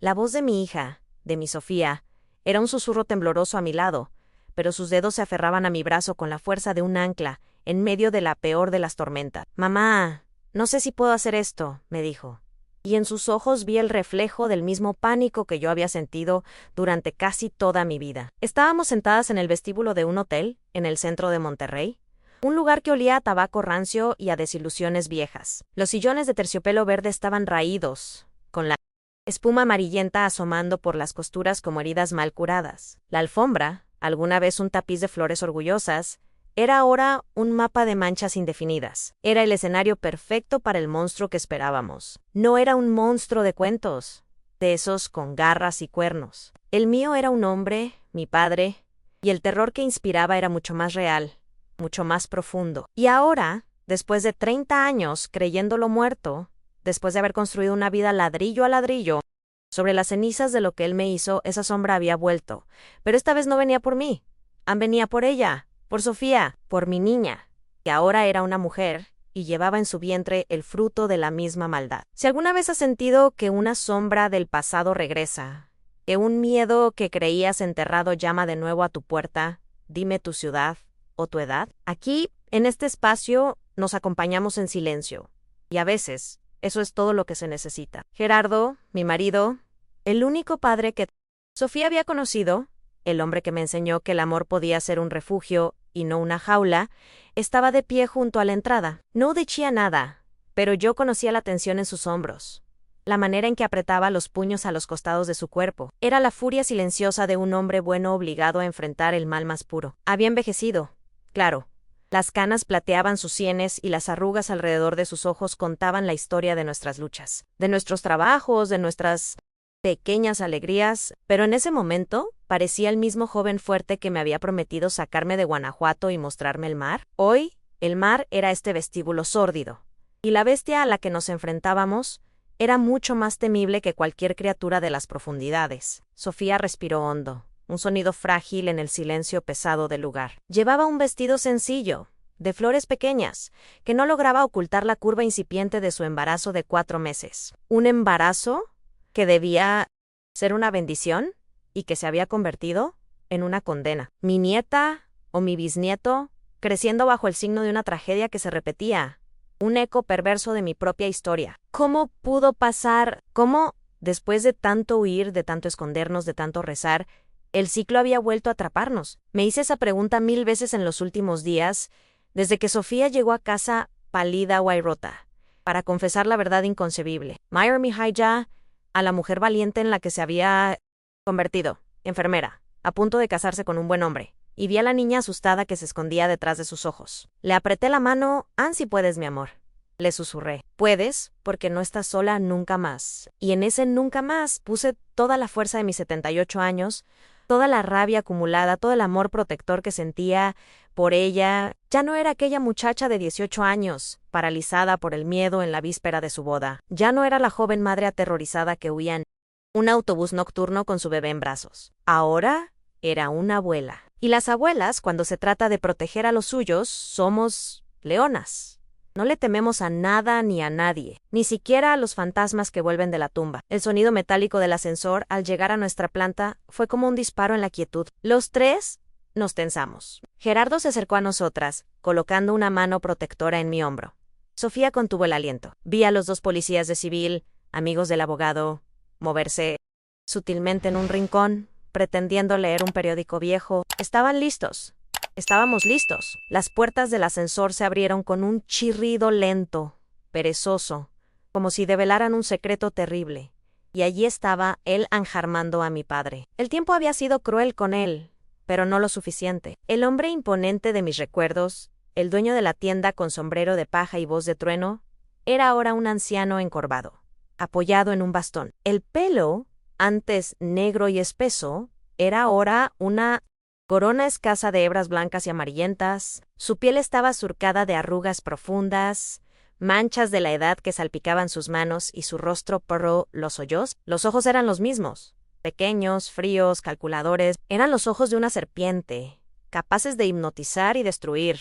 La voz de mi hija, de mi Sofía, era un susurro tembloroso a mi lado, pero sus dedos se aferraban a mi brazo con la fuerza de un ancla, en medio de la peor de las tormentas. Mamá, no sé si puedo hacer esto, me dijo. Y en sus ojos vi el reflejo del mismo pánico que yo había sentido durante casi toda mi vida. Estábamos sentadas en el vestíbulo de un hotel, en el centro de Monterrey, un lugar que olía a tabaco rancio y a desilusiones viejas. Los sillones de terciopelo verde estaban raídos, con la espuma amarillenta asomando por las costuras como heridas mal curadas. La alfombra, alguna vez un tapiz de flores orgullosas, era ahora un mapa de manchas indefinidas. Era el escenario perfecto para el monstruo que esperábamos. No era un monstruo de cuentos, de esos con garras y cuernos. El mío era un hombre, mi padre, y el terror que inspiraba era mucho más real, mucho más profundo. Y ahora, después de 30 años creyéndolo muerto, después de haber construido una vida ladrillo a ladrillo, sobre las cenizas de lo que él me hizo, esa sombra había vuelto. Pero esta vez no venía por mí, venía por ella, por Sofía, por mi niña, que ahora era una mujer y llevaba en su vientre el fruto de la misma maldad. Si alguna vez has sentido que una sombra del pasado regresa, que un miedo que creías enterrado llama de nuevo a tu puerta, dime tu ciudad o tu edad. Aquí, en este espacio, nos acompañamos en silencio, y a veces eso es todo lo que se necesita. Gerardo, mi marido, el único padre que Sofía había conocido, el hombre que me enseñó que el amor podía ser un refugio y no una jaula, estaba de pie junto a la entrada. No decía nada, pero yo conocía la tensión en sus hombros, la manera en que apretaba los puños a los costados de su cuerpo. Era la furia silenciosa de un hombre bueno obligado a enfrentar el mal más puro. Había envejecido, claro. Las canas plateaban sus sienes y las arrugas alrededor de sus ojos contaban la historia de nuestras luchas, de nuestros trabajos, de nuestras pequeñas alegrías, pero en ese momento parecía el mismo joven fuerte que me había prometido sacarme de Guanajuato y mostrarme el mar. Hoy, el mar era este vestíbulo sórdido, y la bestia a la que nos enfrentábamos era mucho más temible que cualquier criatura de las profundidades. Sofía respiró hondo, un sonido frágil en el silencio pesado del lugar. Llevaba un vestido sencillo, de flores pequeñas, que no lograba ocultar la curva incipiente de su embarazo de 4 meses. Un embarazo que debía ser una bendición y que se había convertido en una condena. Mi nieta o mi bisnieto, creciendo bajo el signo de una tragedia que se repetía, un eco perverso de mi propia historia. ¿Cómo pudo pasar? ¿Cómo, después de tanto huir, de tanto escondernos, de tanto rezar, el ciclo había vuelto a atraparnos? Me hice esa pregunta 1000 veces en los últimos días, desde que Sofía llegó a casa pálida o airrota, para confesar la verdad inconcebible. Mayur Mihaya, a la mujer valiente en la que se había convertido, enfermera, a punto de casarse con un buen hombre, y vi a la niña asustada que se escondía detrás de sus ojos. Le apreté la mano. «Si puedes, mi amor», le susurré. «Puedes, porque no estás sola nunca más». Y en ese nunca más puse toda la fuerza de mis 78 años, toda la rabia acumulada, todo el amor protector que sentía por ella. Ya no era aquella muchacha de 18 años, paralizada por el miedo en la víspera de su boda. Ya no era la joven madre aterrorizada que huía en un autobús nocturno con su bebé en brazos. Ahora era una abuela. Y las abuelas, cuando se trata de proteger a los suyos, somos leonas. No le tememos a nada ni a nadie, ni siquiera a los fantasmas que vuelven de la tumba. El sonido metálico del ascensor al llegar a nuestra planta fue como un disparo en la quietud. Los tres nos tensamos. Gerardo se acercó a nosotras, colocando una mano protectora en mi hombro. Sofía contuvo el aliento. Vi a los 2 policías de civil, amigos del abogado, moverse sutilmente en un rincón, pretendiendo leer un periódico viejo. Estaban listos. Estábamos listos. Las puertas del ascensor se abrieron con un chirrido lento, perezoso, como si develaran un secreto terrible. Y allí estaba él enjarmando a mi padre. El tiempo había sido cruel con él, pero no lo suficiente. El hombre imponente de mis recuerdos, el dueño de la tienda con sombrero de paja y voz de trueno, era ahora un anciano encorvado, apoyado en un bastón. El pelo, antes negro y espeso, era ahora una corona escasa de hebras blancas y amarillentas. Su piel estaba surcada de arrugas profundas, manchas de la edad que salpicaban sus manos y su rostro porro los hoyos. Los ojos eran los mismos, pequeños, fríos, calculadores. Eran los ojos de una serpiente, capaces de hipnotizar y destruir.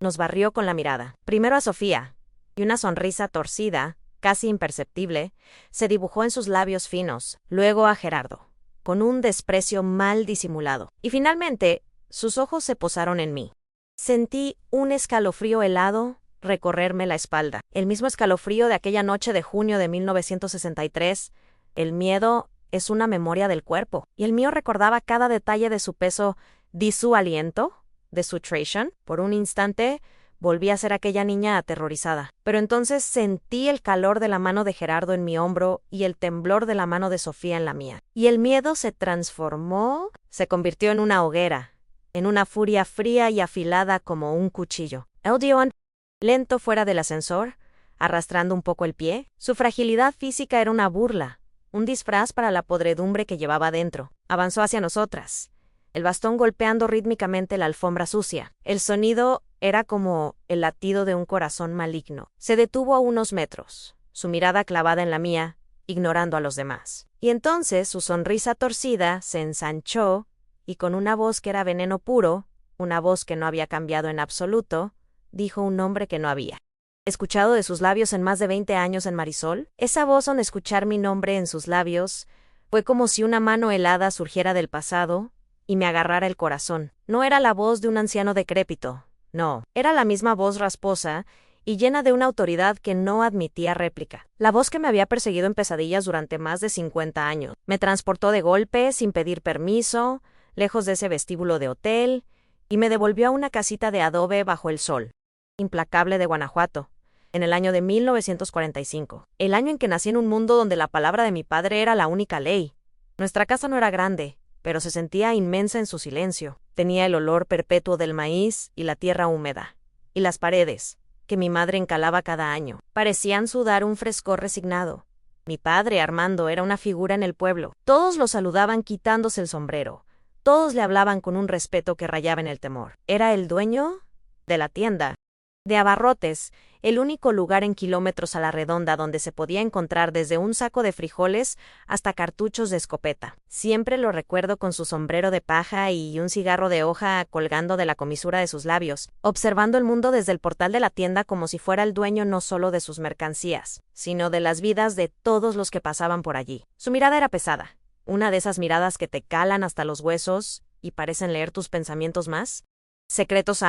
Nos barrió con la mirada. Primero a Sofía, y una sonrisa torcida casi imperceptible, se dibujó en sus labios finos, luego a Gerardo, con un desprecio mal disimulado. Y finalmente, sus ojos se posaron en mí. Sentí un escalofrío helado recorrerme la espalda. El mismo escalofrío de aquella noche de junio de 1963. El miedo es una memoria del cuerpo, y el mío recordaba cada detalle de su peso, de su aliento, de su traición. Por un instante, volví a ser aquella niña aterrorizada. Pero entonces sentí el calor de la mano de Gerardo en mi hombro y el temblor de la mano de Sofía en la mía. Y el miedo se transformó, se convirtió en una hoguera, en una furia fría y afilada como un cuchillo. El Dion, lento fuera del ascensor, arrastrando un poco el pie. Su fragilidad física era una burla, un disfraz para la podredumbre que llevaba dentro. Avanzó hacia nosotras, el bastón golpeando rítmicamente la alfombra sucia. El sonido era como el latido de un corazón maligno. Se detuvo a unos metros, su mirada clavada en la mía, ignorando a los demás. Y entonces su sonrisa torcida se ensanchó, y con una voz que era veneno puro, una voz que no había cambiado en absoluto, dijo un nombre que no había escuchado de sus labios en más de 20 años en Marisol. Esa voz, al escuchar mi nombre en sus labios, fue como si una mano helada surgiera del pasado y me agarrara el corazón. No era la voz de un anciano decrépito, no, era la misma voz rasposa y llena de una autoridad que no admitía réplica. La voz que me había perseguido en pesadillas durante más de 50 años. Me transportó de golpe, sin pedir permiso, lejos de ese vestíbulo de hotel, y me devolvió a una casita de adobe bajo el sol implacable de Guanajuato, en el año de 1945, el año en que nací en un mundo donde la palabra de mi padre era la única ley. Nuestra casa no era grande, pero se sentía inmensa en su silencio. Tenía el olor perpetuo del maíz y la tierra húmeda. Y las paredes, que mi madre encalaba cada año, parecían sudar un frescor resignado. Mi padre, Armando, era una figura en el pueblo. Todos lo saludaban quitándose el sombrero. Todos le hablaban con un respeto que rayaba en el temor. Era el dueño de la tienda de abarrotes, el único lugar en kilómetros a la redonda donde se podía encontrar desde un saco de frijoles hasta cartuchos de escopeta. Siempre lo recuerdo con su sombrero de paja y un cigarro de hoja colgando de la comisura de sus labios, observando el mundo desde el portal de la tienda como si fuera el dueño no solo de sus mercancías, sino de las vidas de todos los que pasaban por allí. Su mirada era pesada, una de esas miradas que te calan hasta los huesos y parecen leer tus pensamientos más secretos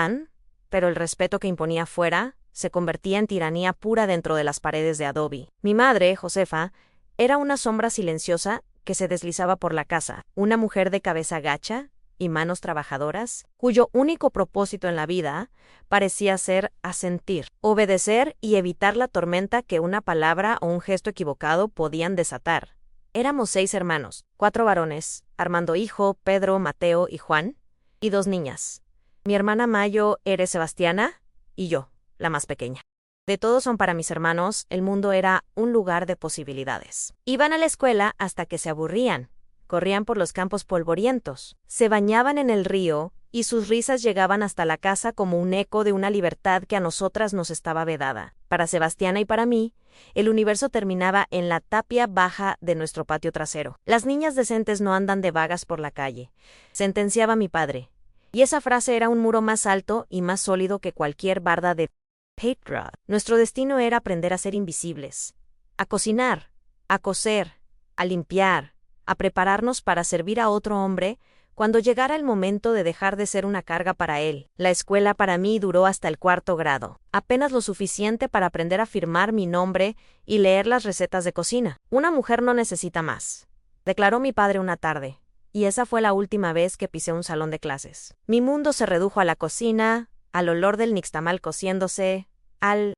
pero el respeto que imponía fuera se convertía en tiranía pura dentro de las paredes de adobe. Mi madre, Josefa, era una sombra silenciosa que se deslizaba por la casa, una mujer de cabeza gacha y manos trabajadoras, cuyo único propósito en la vida parecía ser asentir, obedecer y evitar la tormenta que una palabra o un gesto equivocado podían desatar. Éramos 6 hermanos, 4 varones, Armando hijo, Pedro, Mateo y Juan, y 2 niñas. Mi hermana Mayo era Sebastiana, y yo, la más pequeña. De todos son para mis hermanos, el mundo era un lugar de posibilidades. Iban a la escuela hasta que se aburrían, corrían por los campos polvorientos, se bañaban en el río, y sus risas llegaban hasta la casa como un eco de una libertad que a nosotras nos estaba vedada. Para Sebastiana y para mí, el universo terminaba en la tapia baja de nuestro patio trasero. Las niñas decentes no andan de vagas por la calle, sentenciaba mi padre. Y esa frase era un muro más alto y más sólido que cualquier barda de Petra. Nuestro destino era aprender a ser invisibles, a cocinar, a coser, a limpiar, a prepararnos para servir a otro hombre cuando llegara el momento de dejar de ser una carga para él. La escuela para mí duró hasta el 4º grado, apenas lo suficiente para aprender a firmar mi nombre y leer las recetas de cocina. Una mujer no necesita más, declaró mi padre una tarde. Y esa fue la última vez que pisé un salón de clases. Mi mundo se redujo a la cocina, al olor del nixtamal cociéndose, al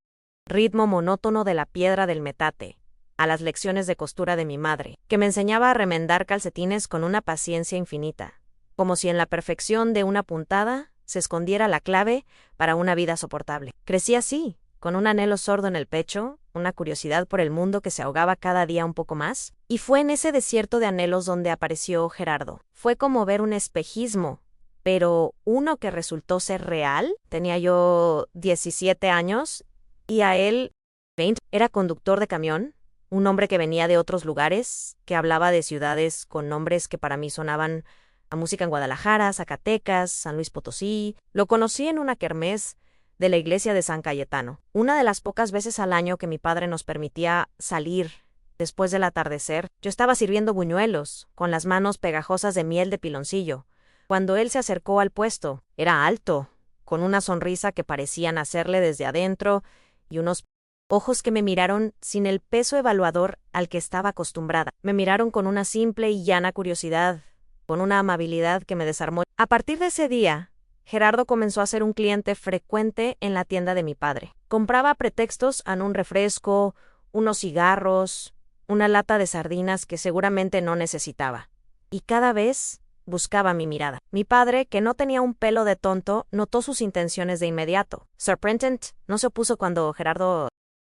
ritmo monótono de la piedra del metate, a las lecciones de costura de mi madre, que me enseñaba a remendar calcetines con una paciencia infinita, como si en la perfección de una puntada se escondiera la clave para una vida soportable. Crecí así, con un anhelo sordo en el pecho, una curiosidad por el mundo que se ahogaba cada día un poco más, y fue en ese desierto de anhelos donde apareció Gerardo. Fue como ver un espejismo, pero uno que resultó ser real. Tenía yo 17 años, y a él 20. Era conductor de camión, un hombre que venía de otros lugares, que hablaba de ciudades con nombres que para mí sonaban a música en Guadalajara, Zacatecas, San Luis Potosí. Lo conocí en una kermés de la iglesia de San Cayetano. Una de las pocas veces al año que mi padre nos permitía salir. Después del atardecer, yo estaba sirviendo buñuelos, con las manos pegajosas de miel de piloncillo. Cuando él se acercó al puesto, era alto, con una sonrisa que parecía nacerle desde adentro y unos ojos que me miraron sin el peso evaluador al que estaba acostumbrada. Me miraron con una simple y llana curiosidad, con una amabilidad que me desarmó. A partir de ese día, Gerardo comenzó a ser un cliente frecuente en la tienda de mi padre. Compraba a pretextos a un refresco, unos cigarros, una lata de sardinas que seguramente no necesitaba. Y cada vez buscaba mi mirada. Mi padre, que no tenía un pelo de tonto, notó sus intenciones de inmediato. Sorprendent no se opuso cuando Gerardo,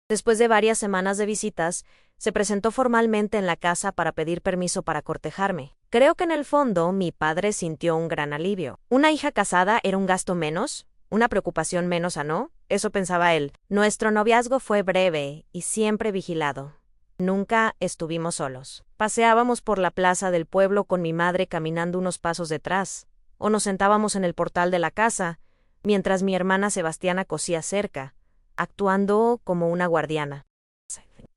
después de varias semanas de visitas, se presentó formalmente en la casa para pedir permiso para cortejarme. Creo que en el fondo mi padre sintió un gran alivio. Una hija casada era un gasto menos, una preocupación menos a no, eso pensaba él. Nuestro noviazgo fue breve y siempre vigilado. Nunca estuvimos solos. Paseábamos por la plaza del pueblo con mi madre caminando unos pasos detrás, o nos sentábamos en el portal de la casa, mientras mi hermana Sebastiana cosía cerca, actuando como una guardiana.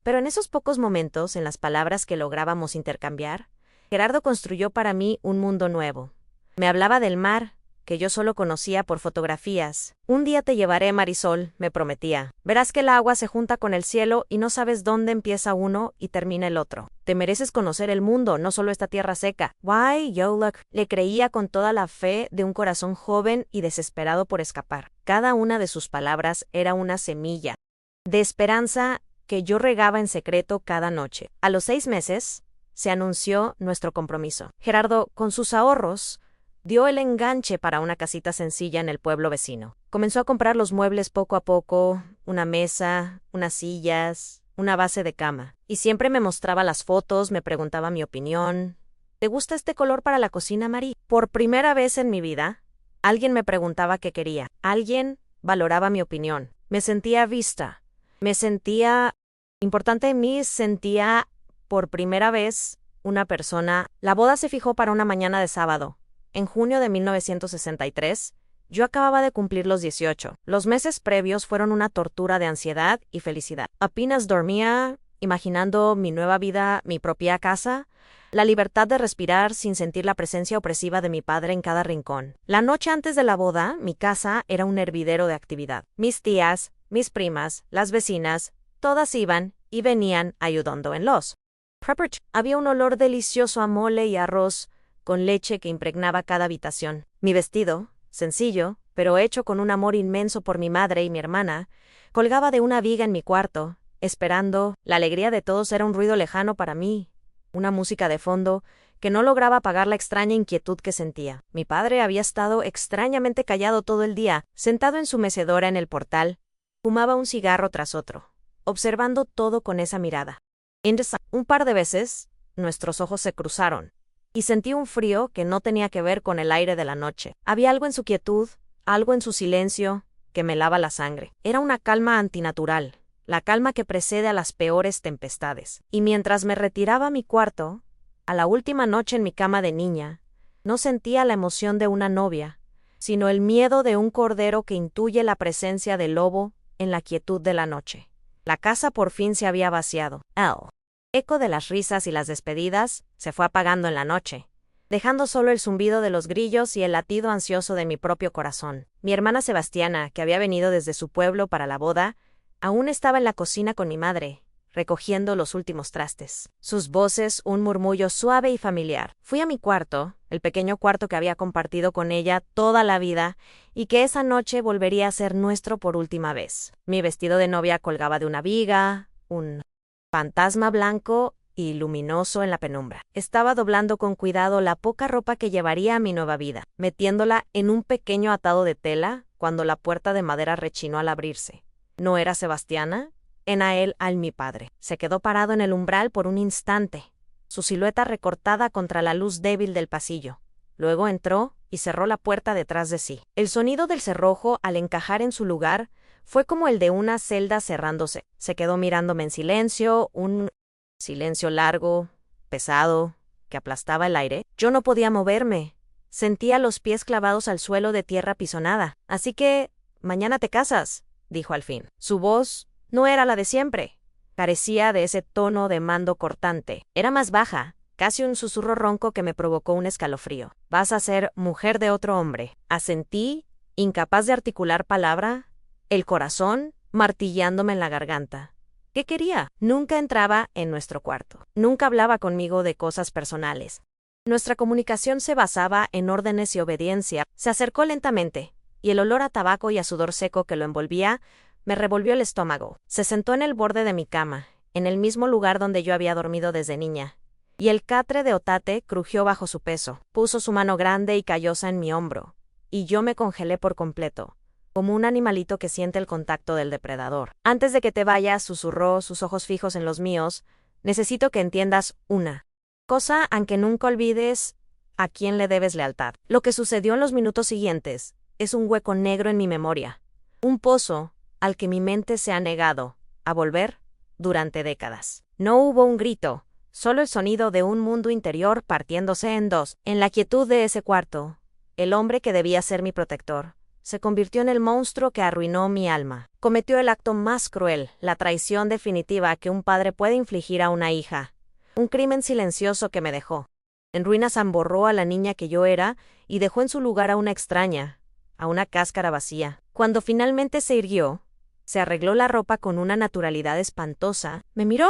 Pero en esos pocos momentos, en las palabras que lográbamos intercambiar, Gerardo construyó para mí un mundo nuevo. Me hablaba del mar, que yo solo conocía por fotografías. Un día te llevaré, Marisol, me prometía. Verás que el agua se junta con el cielo y no sabes dónde empieza uno y termina el otro. Te mereces conocer el mundo, no solo esta tierra seca. Why, yo look. Le creía con toda la fe de un corazón joven y desesperado por escapar. Cada una de sus palabras era una semilla de esperanza que yo regaba en secreto cada noche. A los 6 meses, se anunció nuestro compromiso. Gerardo, con sus ahorros, dio el enganche para una casita sencilla en el pueblo vecino. Comenzó a comprar los muebles poco a poco, una mesa, unas sillas, una base de cama. Y siempre me mostraba las fotos, me preguntaba mi opinión. ¿Te gusta este color para la cocina, Mari? Por primera vez en mi vida, alguien me preguntaba qué quería. Alguien valoraba mi opinión. Me sentía vista. Me sentía importante en mí, sentía por primera vez una persona. La boda se fijó para una mañana de sábado. En junio de 1963, yo acababa de cumplir los 18. Los meses previos fueron una tortura de ansiedad y felicidad. Apenas dormía, imaginando mi nueva vida, mi propia casa, la libertad de respirar sin sentir la presencia opresiva de mi padre en cada rincón. La noche antes de la boda, mi casa era un hervidero de actividad. Mis tías, mis primas, las vecinas, todas iban y venían ayudando en los preparatory. Había un olor delicioso a mole y arroz con leche que impregnaba cada habitación. Mi vestido, sencillo, pero hecho con un amor inmenso por mi madre y mi hermana, colgaba de una viga en mi cuarto, esperando. La alegría de todos era un ruido lejano para mí, una música de fondo que no lograba apagar la extraña inquietud que sentía. Mi padre había estado extrañamente callado todo el día, sentado en su mecedora en el portal, fumaba un cigarro tras otro, observando todo con esa mirada. Un par de veces, nuestros ojos se cruzaron, y sentí un frío que no tenía que ver con el aire de la noche. Había algo en su quietud, algo en su silencio, que me helaba la sangre. Era una calma antinatural, la calma que precede a las peores tempestades. Y mientras me retiraba a mi cuarto, a la última noche en mi cama de niña, no sentía la emoción de una novia, sino el miedo de un cordero que intuye la presencia del lobo en la quietud de la noche. La casa por fin se había vaciado. El eco de las risas y las despedidas se fue apagando en la noche, dejando solo el zumbido de los grillos y el latido ansioso de mi propio corazón. Mi hermana Sebastiana, que había venido desde su pueblo para la boda, aún estaba en la cocina con mi madre, recogiendo los últimos trastes. Sus voces, un murmullo suave y familiar. Fui a mi cuarto, el pequeño cuarto que había compartido con ella toda la vida y que esa noche volvería a ser nuestro por última vez. Mi vestido de novia colgaba de una viga, un fantasma blanco y luminoso en la penumbra. Estaba doblando con cuidado la poca ropa que llevaría a mi nueva vida, metiéndola en un pequeño atado de tela cuando la puerta de madera rechinó al abrirse. ¿No era Sebastiana? Era él al mi padre. Se quedó parado en el umbral por un instante, su silueta recortada contra la luz débil del pasillo. Luego entró y cerró la puerta detrás de sí. El sonido del cerrojo, al encajar en su lugar, fue como el de una celda cerrándose. Se quedó mirándome en silencio, un silencio largo, pesado, que aplastaba el aire. Yo no podía moverme. Sentía los pies clavados al suelo de tierra pisonada. Así que Mañana te casas, dijo al fin. Su voz no era la de siempre. Carecía de ese tono de mando cortante. Era más baja, casi un susurro ronco que me provocó un escalofrío. Vas a ser mujer de otro hombre. Asentí, incapaz de articular palabra, el corazón martillándome en la garganta. ¿Qué quería? Nunca entraba en nuestro cuarto. Nunca hablaba conmigo de cosas personales. Nuestra comunicación se basaba en órdenes y obediencia. Se acercó lentamente, y el olor a tabaco y a sudor seco que lo envolvía me revolvió el estómago. Se sentó en el borde de mi cama, en el mismo lugar donde yo había dormido desde niña, y el catre de otate crujió bajo su peso. Puso su mano grande y callosa en mi hombro, y yo me congelé por completo, como un animalito que siente el contacto del depredador. Antes de que te vayas, susurró, sus ojos fijos en los míos, necesito que entiendas una cosa, aunque nunca olvides a quién le debes lealtad. Lo que sucedió en los minutos siguientes es un hueco negro en mi memoria, un pozo al que mi mente se ha negado a volver durante décadas. No hubo un grito, solo el sonido de un mundo interior partiéndose en dos. En la quietud de ese cuarto, el hombre que debía ser mi protector se convirtió en el monstruo que arruinó mi alma. Cometió el acto más cruel, la traición definitiva que un padre puede infligir a una hija. Un crimen silencioso que me dejó en ruinas. Amborró a la niña que yo era y dejó en su lugar a una extraña, a una cáscara vacía. Cuando finalmente se irguió, se arregló la ropa con una naturalidad espantosa, me miró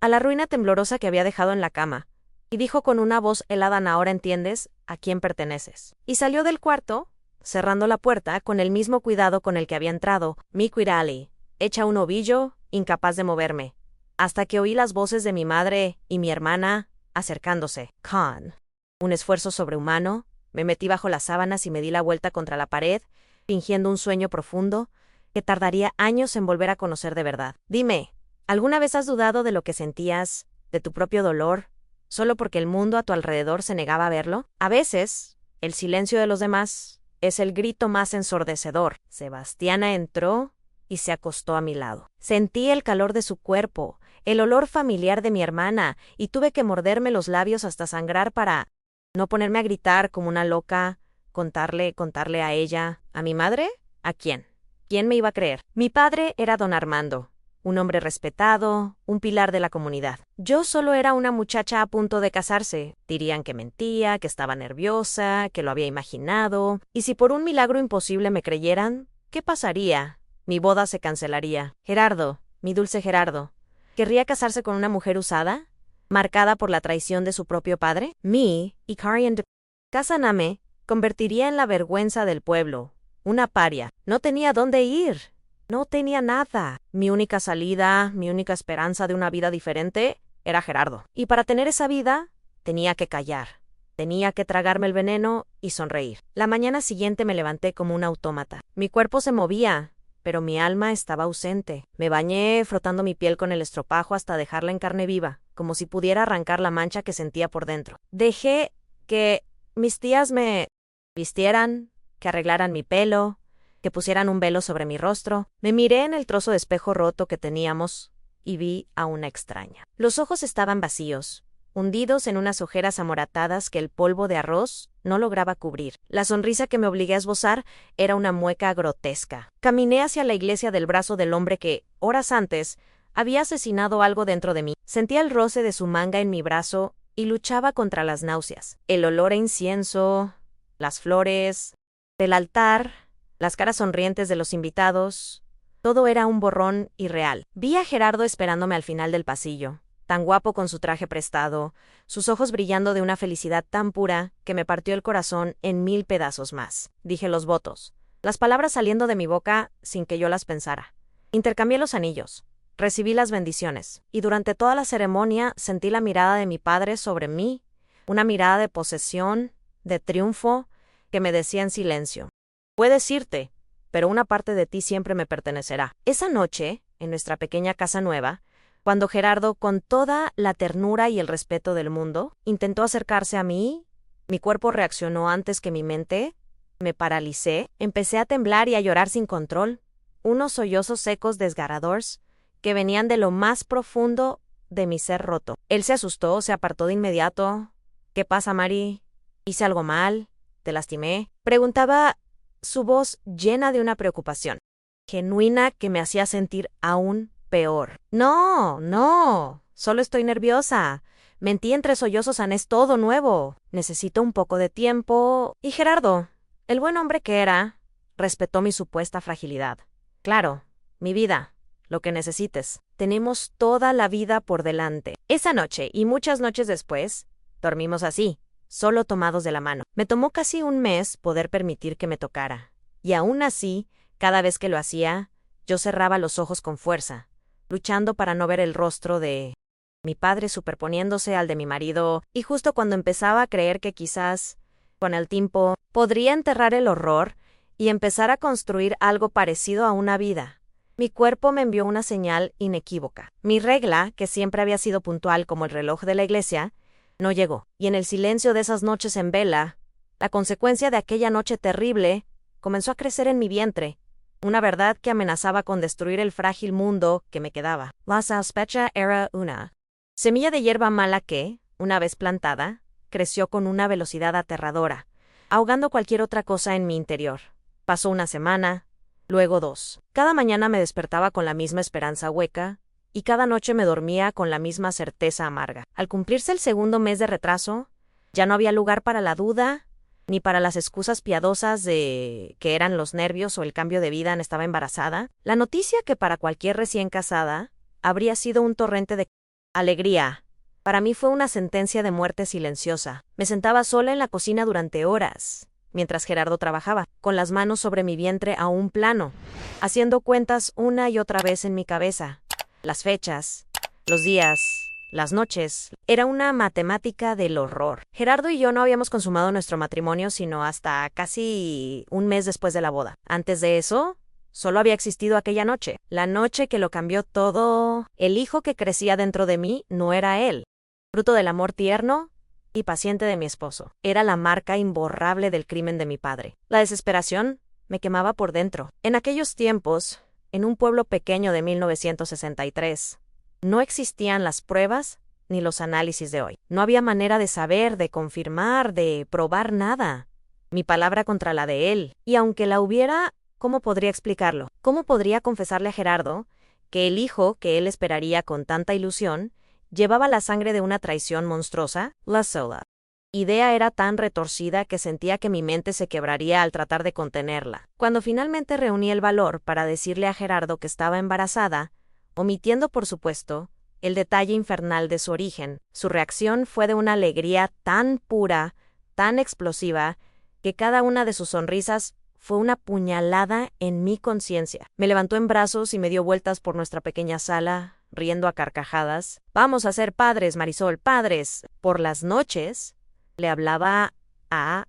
a la ruina temblorosa que había dejado en la cama, y dijo con una voz helada: «Ahora entiendes a quién perteneces». Y salió del cuarto, cerrando la puerta con el mismo cuidado con el que había entrado, mi cuirali, hecha un ovillo, incapaz de moverme, hasta que oí las voces de mi madre y mi hermana acercándose. Con un esfuerzo sobrehumano, me metí bajo las sábanas y me di la vuelta contra la pared, fingiendo un sueño profundo que tardaría años en volver a conocer de verdad. Dime, ¿alguna vez has dudado de lo que sentías, de tu propio dolor, solo porque el mundo a tu alrededor se negaba a verlo? A veces, el silencio de los demás es el grito más ensordecedor. Sebastiana entró y se acostó a mi lado. Sentí el calor de su cuerpo, el olor familiar de mi hermana, y tuve que morderme los labios hasta sangrar para no ponerme a gritar como una loca, contarle a ella, ¿a mi madre? ¿A quién? ¿Quién me iba a creer? Mi padre era don Armando, un hombre respetado, un pilar de la comunidad. Yo solo era una muchacha a punto de casarse. Dirían que mentía, que estaba nerviosa, que lo había imaginado. Y si por un milagro imposible me creyeran, ¿qué pasaría? Mi boda se cancelaría. Gerardo, mi dulce Gerardo, ¿querría casarse con una mujer usada, marcada por la traición de su propio padre? Mi y Karian de Casaname convertiría en la vergüenza del pueblo, una paria. No tenía dónde ir. No tenía nada. Mi única salida, mi única esperanza de una vida diferente era Gerardo. Y para tener esa vida, tenía que callar. Tenía que tragarme el veneno y sonreír. La mañana siguiente me levanté como un autómata. Mi cuerpo se movía, pero mi alma estaba ausente. Me bañé frotando mi piel con el estropajo hasta dejarla en carne viva, como si pudiera arrancar la mancha que sentía por dentro. Dejé que mis tías me vistieran, que arreglaran mi pelo, que pusieran un velo sobre mi rostro. Me miré en el trozo de espejo roto que teníamos y vi a una extraña. Los ojos estaban vacíos, hundidos en unas ojeras amoratadas que el polvo de arroz no lograba cubrir. La sonrisa que me obligué a esbozar era una mueca grotesca. Caminé hacia la iglesia del brazo del hombre que, horas antes, había asesinado algo dentro de mí. Sentía el roce de su manga en mi brazo y luchaba contra las náuseas. El olor a incienso, las flores, el altar, las caras sonrientes de los invitados, todo era un borrón irreal. Vi a Gerardo esperándome al final del pasillo, tan guapo con su traje prestado, sus ojos brillando de una felicidad tan pura que me partió el corazón en 1000 pedazos más. Dije los votos, las palabras saliendo de mi boca sin que yo las pensara. Intercambié los anillos, recibí las bendiciones, y durante toda la ceremonia sentí la mirada de mi padre sobre mí, una mirada de posesión, de triunfo, que me decía en silencio: puedes irte, pero una parte de ti siempre me pertenecerá. Esa noche, en nuestra pequeña casa nueva, cuando Gerardo, con toda la ternura y el respeto del mundo, intentó acercarse a mí, mi cuerpo reaccionó antes que mi mente, me paralicé, empecé a temblar y a llorar sin control, unos sollozos secos desgarradores que venían de lo más profundo de mi ser roto. Él se asustó, se apartó de inmediato. ¿Qué pasa, Mari? ¿Hice algo mal? ¿Te lastimé? Preguntaba su voz llena de una preocupación genuina que me hacía sentir aún peor. No, no, solo estoy nerviosa. Mentí entre sollozos, es todo nuevo. Necesito un poco de tiempo. Y Gerardo, el buen hombre que era, respetó mi supuesta fragilidad. Claro, mi vida, lo que necesites. Tenemos toda la vida por delante. Esa noche y muchas noches después, dormimos así, solo tomados de la mano. Me tomó casi un mes poder permitir que me tocara. Y aún así, cada vez que lo hacía, yo cerraba los ojos con fuerza, luchando para no ver el rostro de mi padre superponiéndose al de mi marido, y justo cuando empezaba a creer que quizás, con el tiempo, podría enterrar el horror y empezar a construir algo parecido a una vida, mi cuerpo me envió una señal inequívoca. Mi regla, que siempre había sido puntual como el reloj de la iglesia, no llegó, y en el silencio de esas noches en vela, la consecuencia de aquella noche terrible comenzó a crecer en mi vientre, una verdad que amenazaba con destruir el frágil mundo que me quedaba. La sospecha era una semilla de hierba mala que, una vez plantada, creció con una velocidad aterradora, ahogando cualquier otra cosa en mi interior. Pasó una semana, luego 2. Cada mañana me despertaba con la misma esperanza hueca, y cada noche me dormía con la misma certeza amarga. Al cumplirse el segundo mes de retraso, ya no había lugar para la duda, ni para las excusas piadosas de que eran los nervios o el cambio de vida. Estaba embarazada. La noticia, que para cualquier recién casada habría sido un torrente de alegría, para mí fue una sentencia de muerte silenciosa. Me sentaba sola en la cocina durante horas, mientras Gerardo trabajaba, con las manos sobre mi vientre a un plano, haciendo cuentas una y otra vez en mi cabeza. Las fechas, los días, las noches, era una matemática del horror. Gerardo y yo no habíamos consumado nuestro matrimonio sino hasta casi un mes después de la boda. Antes de eso, solo había existido aquella noche, la noche que lo cambió todo. El hijo que crecía dentro de mí no era él, fruto del amor tierno y paciente de mi esposo. Era la marca imborrable del crimen de mi padre. La desesperación me quemaba por dentro. En aquellos tiempos, en un pueblo pequeño de 1963, no existían las pruebas ni los análisis de hoy. No había manera de saber, de confirmar, de probar nada. Mi palabra contra la de él. Y aunque la hubiera, ¿cómo podría explicarlo? ¿Cómo podría confesarle a Gerardo que el hijo que él esperaría con tanta ilusión llevaba la sangre de una traición monstruosa? La sola idea era tan retorcida que sentía que mi mente se quebraría al tratar de contenerla. Cuando finalmente reuní el valor para decirle a Gerardo que estaba embarazada, omitiendo por supuesto el detalle infernal de su origen, su reacción fue de una alegría tan pura, tan explosiva, que cada una de sus sonrisas fue una puñalada en mi conciencia. Me levantó en brazos y me dio vueltas por nuestra pequeña sala, riendo a carcajadas. Vamos a ser padres, Marisol, padres. Por las noches, le hablaba a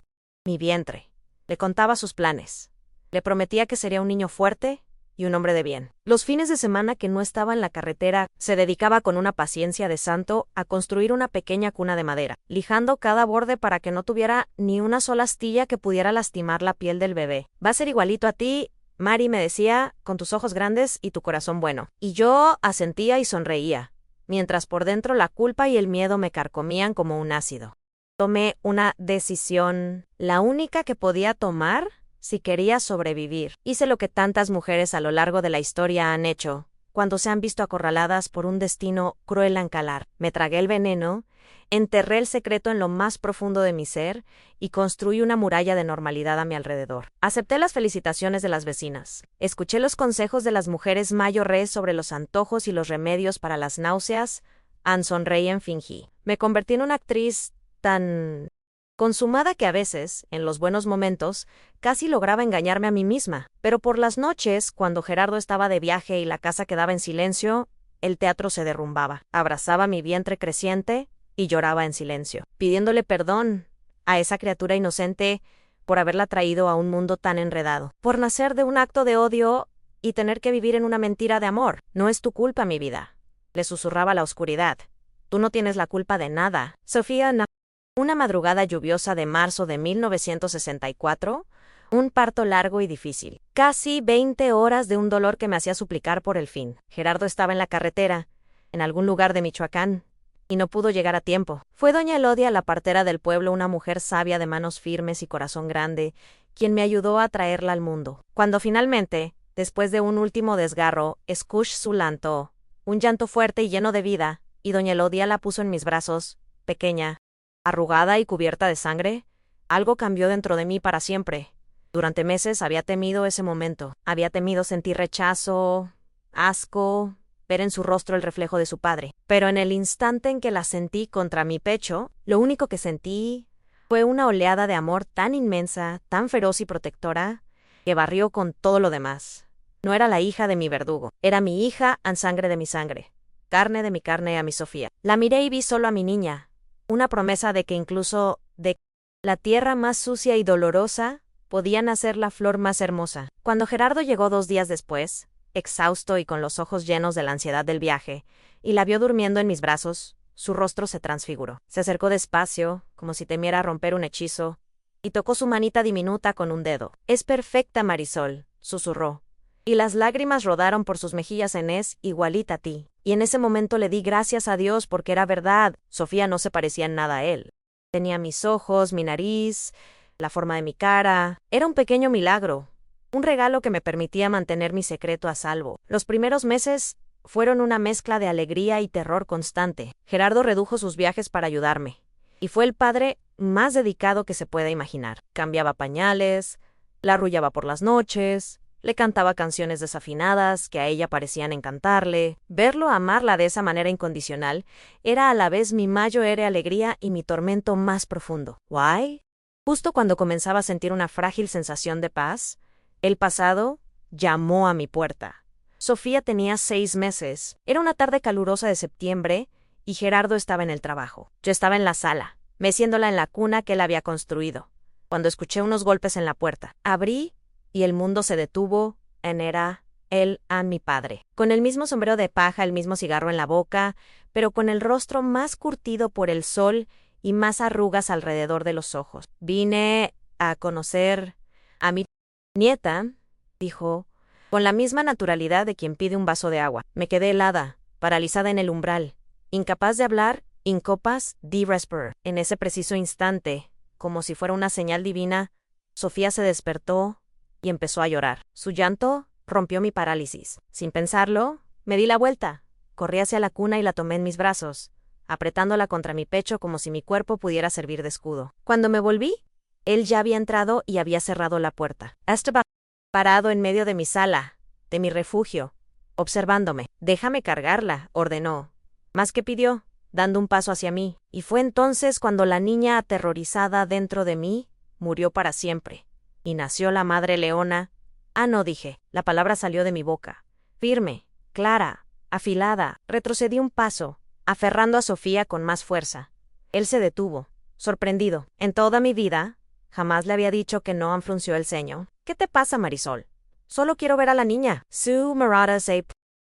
mi vientre. Le contaba sus planes. Le prometía que sería un niño fuerte y un hombre de bien. Los fines de semana que no estaba en la carretera, se dedicaba con una paciencia de santo a construir una pequeña cuna de madera, lijando cada borde para que no tuviera ni una sola astilla que pudiera lastimar la piel del bebé. Va a ser igualito a ti, Mari, me decía, con tus ojos grandes y tu corazón bueno. Y yo asentía y sonreía, mientras por dentro la culpa y el miedo me carcomían como un ácido. Tomé una decisión, la única que podía tomar si quería sobrevivir. Hice lo que tantas mujeres a lo largo de la historia han hecho, cuando se han visto acorraladas por un destino cruel a encalar. Me tragué el veneno, enterré el secreto en lo más profundo de mi ser y construí una muralla de normalidad a mi alrededor. Acepté las felicitaciones de las vecinas. Escuché los consejos de las mujeres mayores sobre los antojos y los remedios para las náuseas. Sonreí en fingí. Me convertí en una actriz tan consumada que a veces, en los buenos momentos, casi lograba engañarme a mí misma. Pero por las noches, cuando Gerardo estaba de viaje y la casa quedaba en silencio, el teatro se derrumbaba. Abrazaba mi vientre creciente y lloraba en silencio, pidiéndole perdón a esa criatura inocente por haberla traído a un mundo tan enredado, por nacer de un acto de odio y tener que vivir en una mentira de amor. No es tu culpa, mi vida, le susurraba la oscuridad. Tú no tienes la culpa de nada. Sofía, una madrugada lluviosa de marzo de 1964, un parto largo y difícil. Casi 20 horas de un dolor que me hacía suplicar por el fin. Gerardo estaba en la carretera, en algún lugar de Michoacán, y no pudo llegar a tiempo. Fue doña Elodia, la partera del pueblo, una mujer sabia de manos firmes y corazón grande, quien me ayudó a traerla al mundo. Cuando finalmente, después de un último desgarro, escuché su llanto, un llanto fuerte y lleno de vida, y doña Elodia la puso en mis brazos, pequeña, arrugada y cubierta de sangre, algo cambió dentro de mí para siempre. Durante meses había temido ese momento, había temido sentir rechazo, asco, ver en su rostro el reflejo de su padre. Pero en el instante en que la sentí contra mi pecho, lo único que sentí fue una oleada de amor tan inmensa, tan feroz y protectora, que barrió con todo lo demás. No era la hija de mi verdugo, era mi hija en sangre de mi sangre, carne de mi carne a mi Sofía. La miré y vi solo a mi niña, una promesa de que incluso de la tierra más sucia y dolorosa podía nacer la flor más hermosa. Cuando Gerardo llegó 2 días después, exhausto y con los ojos llenos de la ansiedad del viaje, y la vio durmiendo en mis brazos, su rostro se transfiguró. Se acercó despacio, como si temiera romper un hechizo, y tocó su manita diminuta con un dedo. «Es perfecta, Marisol», susurró, y las lágrimas rodaron por sus mejillas. «Es igualita a ti». Y en ese momento le di gracias a Dios porque era verdad. Sofía no se parecía en nada a él. Tenía mis ojos, mi nariz, la forma de mi cara. Era un pequeño milagro, un regalo que me permitía mantener mi secreto a salvo. Los primeros meses fueron una mezcla de alegría y terror constante. Gerardo redujo sus viajes para ayudarme, y fue el padre más dedicado que se pueda imaginar. Cambiaba pañales, la arrullaba por las noches, le cantaba canciones desafinadas que a ella parecían encantarle. Verlo amarla de esa manera incondicional era a la vez mi mayor alegría y mi tormento más profundo. ¿Why? Justo cuando comenzaba a sentir una frágil sensación de paz, el pasado llamó a mi puerta. Sofía tenía 6 meses. Era una tarde calurosa de septiembre y Gerardo estaba en el trabajo. Yo estaba en la sala, meciéndola en la cuna que él había construido, cuando escuché unos golpes en la puerta. Abrí y el mundo se detuvo. Era él a mi padre, con el mismo sombrero de paja, el mismo cigarro en la boca, pero con el rostro más curtido por el sol y más arrugas alrededor de los ojos. «Vine a conocer a mi nieta», dijo, con la misma naturalidad de quien pide un vaso de agua. Me quedé helada, paralizada en el umbral, incapaz de hablar, incapaz de respirar. En ese preciso instante, como si fuera una señal divina, Sofía se despertó y empezó a llorar. Su llanto rompió mi parálisis. Sin pensarlo, me di la vuelta, corrí hacia la cuna y la tomé en mis brazos, apretándola contra mi pecho como si mi cuerpo pudiera servir de escudo. Cuando me volví, él ya había entrado y había cerrado la puerta. Estaba parado en medio de mi sala, de mi refugio, observándome. «Déjame cargarla», ordenó, más que pidió, dando un paso hacia mí, y fue entonces cuando la niña aterrorizada dentro de mí murió para siempre, y nació la madre leona. No, dije, la palabra salió de mi boca, firme, clara, afilada. Retrocedí un paso, aferrando a Sofía con más fuerza. Él se detuvo, sorprendido. En toda mi vida, jamás le había dicho que no. Frunció el ceño. «¿Qué te pasa, Marisol? Solo quiero ver a la niña». Su Marata se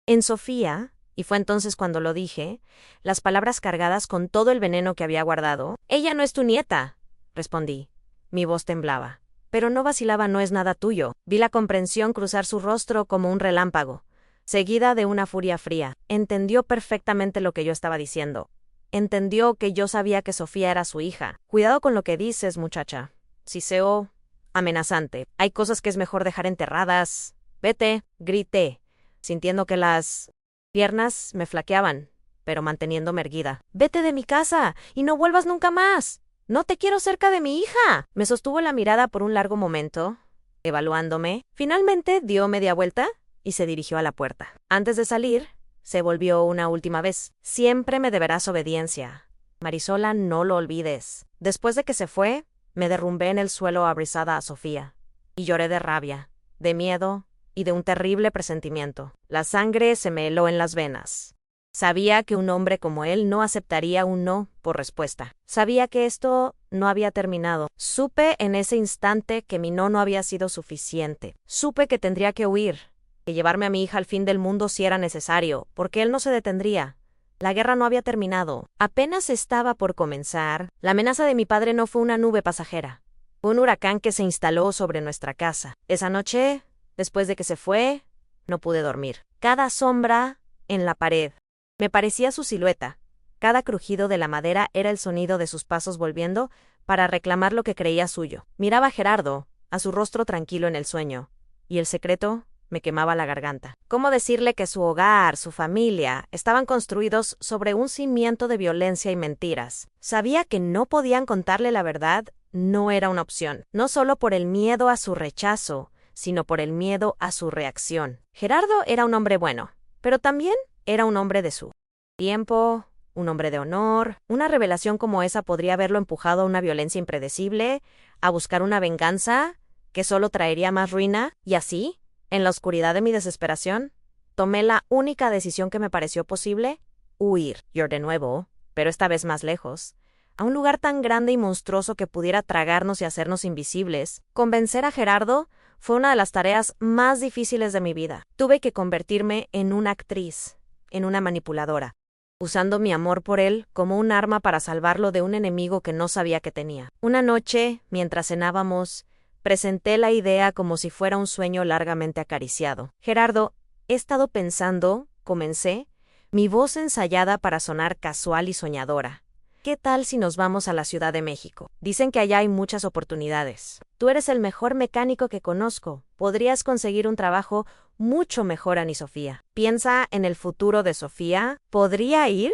en Sofía, y fue entonces cuando lo dije, las palabras cargadas con todo el veneno que había guardado. «Ella no es tu nieta», respondí. Mi voz temblaba, pero no vacilaba. «No es nada tuyo». Vi la comprensión cruzar su rostro como un relámpago, seguida de una furia fría. Entendió perfectamente lo que yo estaba diciendo. Entendió que yo sabía que Sofía era su hija. «Cuidado con lo que dices, muchacha», siseó, amenazante. «Hay cosas que es mejor dejar enterradas». «Vete», grité, sintiendo que las piernas me flaqueaban, pero manteniéndome erguida. «Vete de mi casa y no vuelvas nunca más. No te quiero cerca de mi hija». Me sostuvo la mirada por un largo momento, evaluándome. Finalmente dio media vuelta y se dirigió a la puerta. Antes de salir, se volvió una última vez. «Siempre me deberás obediencia, Marisola, no lo olvides». Después de que se fue, me derrumbé en el suelo abrazada a Sofía, y lloré de rabia, de miedo y de un terrible presentimiento. La sangre se me heló en las venas. Sabía que un hombre como él no aceptaría un no por respuesta. Sabía que esto no había terminado. Supe en ese instante que mi no había sido suficiente. Supe que tendría que huir, que llevarme a mi hija al fin del mundo si era necesario, porque él no se detendría. La guerra no había terminado. Apenas estaba por comenzar. La amenaza de mi padre no fue una nube pasajera. Fue un huracán que se instaló sobre nuestra casa. Esa noche, después de que se fue, no pude dormir. Cada sombra en la pared me parecía su silueta. Cada crujido de la madera era el sonido de sus pasos volviendo para reclamar lo que creía suyo. Miraba a Gerardo, a su rostro tranquilo en el sueño, y el secreto me quemaba la garganta. ¿Cómo decirle que su hogar, su familia, estaban construidos sobre un cimiento de violencia y mentiras? Sabía que no podían contarle la verdad, no era una opción, no solo por el miedo a su rechazo, sino por el miedo a su reacción. Gerardo era un hombre bueno, pero también era un hombre de su tiempo, un hombre de honor. Una revelación como esa podría haberlo empujado a una violencia impredecible, a buscar una venganza que solo traería más ruina, y así, en la oscuridad de mi desesperación, tomé la única decisión que me pareció posible: huir. Yo de nuevo, pero esta vez más lejos, a un lugar tan grande y monstruoso que pudiera tragarnos y hacernos invisibles. Convencer a Gerardo fue una de las tareas más difíciles de mi vida. Tuve que convertirme en una actriz, en una manipuladora, usando mi amor por él como un arma para salvarlo de un enemigo que no sabía que tenía. Una noche, mientras cenábamos, presenté la idea como si fuera un sueño largamente acariciado. Gerardo, he estado pensando, comencé, mi voz ensayada para sonar casual y soñadora. ¿Qué tal si nos vamos a la Ciudad de México? Dicen que allá hay muchas oportunidades. Tú eres el mejor mecánico que conozco. Podrías conseguir un trabajo mucho mejor, Ani Sofía. Piensa en el futuro de Sofía. Podría ir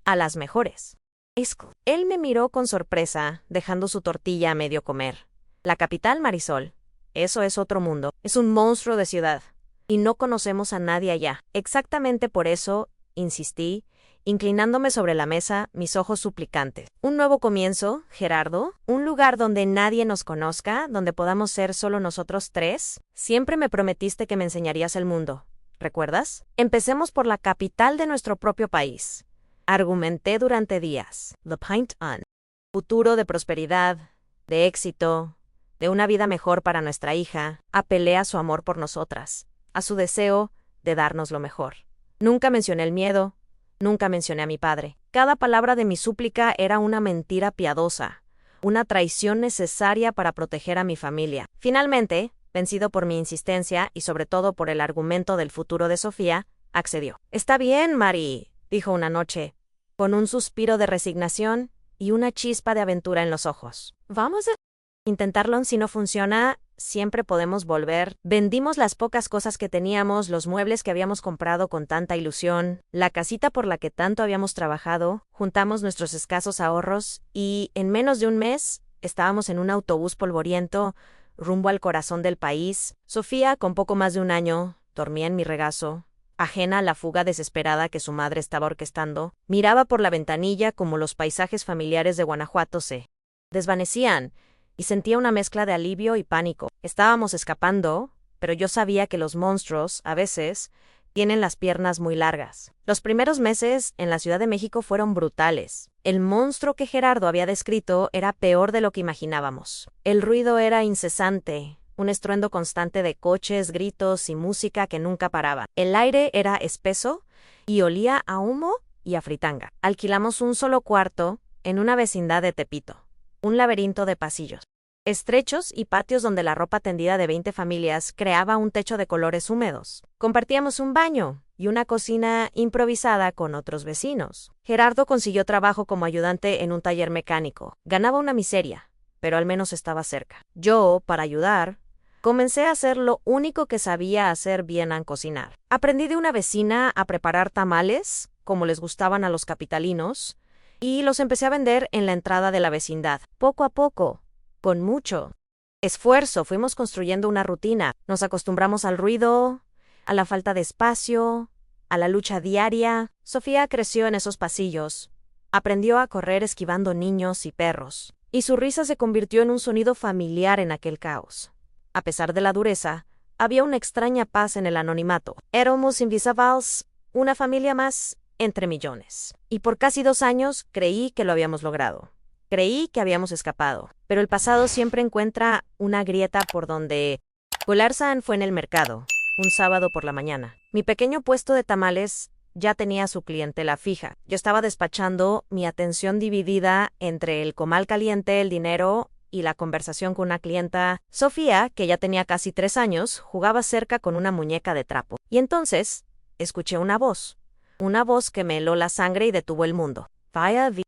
a las mejores. Él me miró con sorpresa, dejando su tortilla a medio comer. La capital, Marisol. Eso es otro mundo. Es un monstruo de ciudad. Y no conocemos a nadie allá. Exactamente por eso, insistí, inclinándome sobre la mesa, mis ojos suplicantes. Un nuevo comienzo, Gerardo. Un lugar donde nadie nos conozca, donde podamos ser solo nosotros tres. Siempre me prometiste que me enseñarías el mundo. ¿Recuerdas? Empecemos por la capital de nuestro propio país. Argumenté durante días. The Pint Inn. Futuro de prosperidad, de éxito, de una vida mejor para nuestra hija. Apelé a su amor por nosotras, a su deseo de darnos lo mejor. Nunca mencioné el miedo, nunca mencioné a mi padre. Cada palabra de mi súplica era una mentira piadosa, una traición necesaria para proteger a mi familia. Finalmente, vencido por mi insistencia y sobre todo por el argumento del futuro de Sofía, accedió. Está bien, Mari, dijo una noche, con un suspiro de resignación y una chispa de aventura en los ojos. Vamos a intentarlo. Si no funciona, siempre podemos volver. Vendimos las pocas cosas que teníamos, los muebles que habíamos comprado con tanta ilusión, la casita por la que tanto habíamos trabajado, juntamos nuestros escasos ahorros y, en menos de un mes, estábamos en un autobús polvoriento, rumbo al corazón del país. Sofía, con poco más de un año, dormía en mi regazo, ajena a la fuga desesperada que su madre estaba orquestando. Miraba por la ventanilla como los paisajes familiares de Guanajuato se desvanecían, y sentía una mezcla de alivio y pánico. Estábamos escapando, pero yo sabía que los monstruos, a veces, tienen las piernas muy largas. Los primeros meses en la Ciudad de México fueron brutales. El monstruo que Gerardo había descrito era peor de lo que imaginábamos. El ruido era incesante, un estruendo constante de coches, gritos y música que nunca paraba. El aire era espeso y olía a humo y a fritanga. Alquilamos un solo cuarto en una vecindad de Tepito. Un laberinto de pasillos estrechos y patios donde la ropa tendida de 20 familias creaba un techo de colores húmedos. Compartíamos un baño y una cocina improvisada con otros vecinos. Gerardo consiguió trabajo como ayudante en un taller mecánico. Ganaba una miseria, pero al menos estaba cerca. Yo, para ayudar, comencé a hacer lo único que sabía hacer bien: a cocinar. Aprendí de una vecina a preparar tamales, como les gustaban a los capitalinos, y los empecé a vender en la entrada de la vecindad. Poco a poco, con mucho esfuerzo, fuimos construyendo una rutina. Nos acostumbramos al ruido, a la falta de espacio, a la lucha diaria. Sofía creció en esos pasillos. Aprendió a correr esquivando niños y perros, y su risa se convirtió en un sonido familiar en aquel caos. A pesar de la dureza, había una extraña paz en el anonimato. Éramos invisibles, una familia más entre millones. Y por casi 2 años creí que lo habíamos logrado. Creí que habíamos escapado. Pero el pasado siempre encuentra una grieta por donde... Gularsan fue en el mercado, un sábado por la mañana. Mi pequeño puesto de tamales ya tenía su clientela fija. Yo estaba despachando, mi atención dividida entre el comal caliente, el dinero y la conversación con una clienta. Sofía, que ya tenía casi 3 años, jugaba cerca con una muñeca de trapo. Y entonces escuché una voz que me heló la sangre y detuvo el mundo.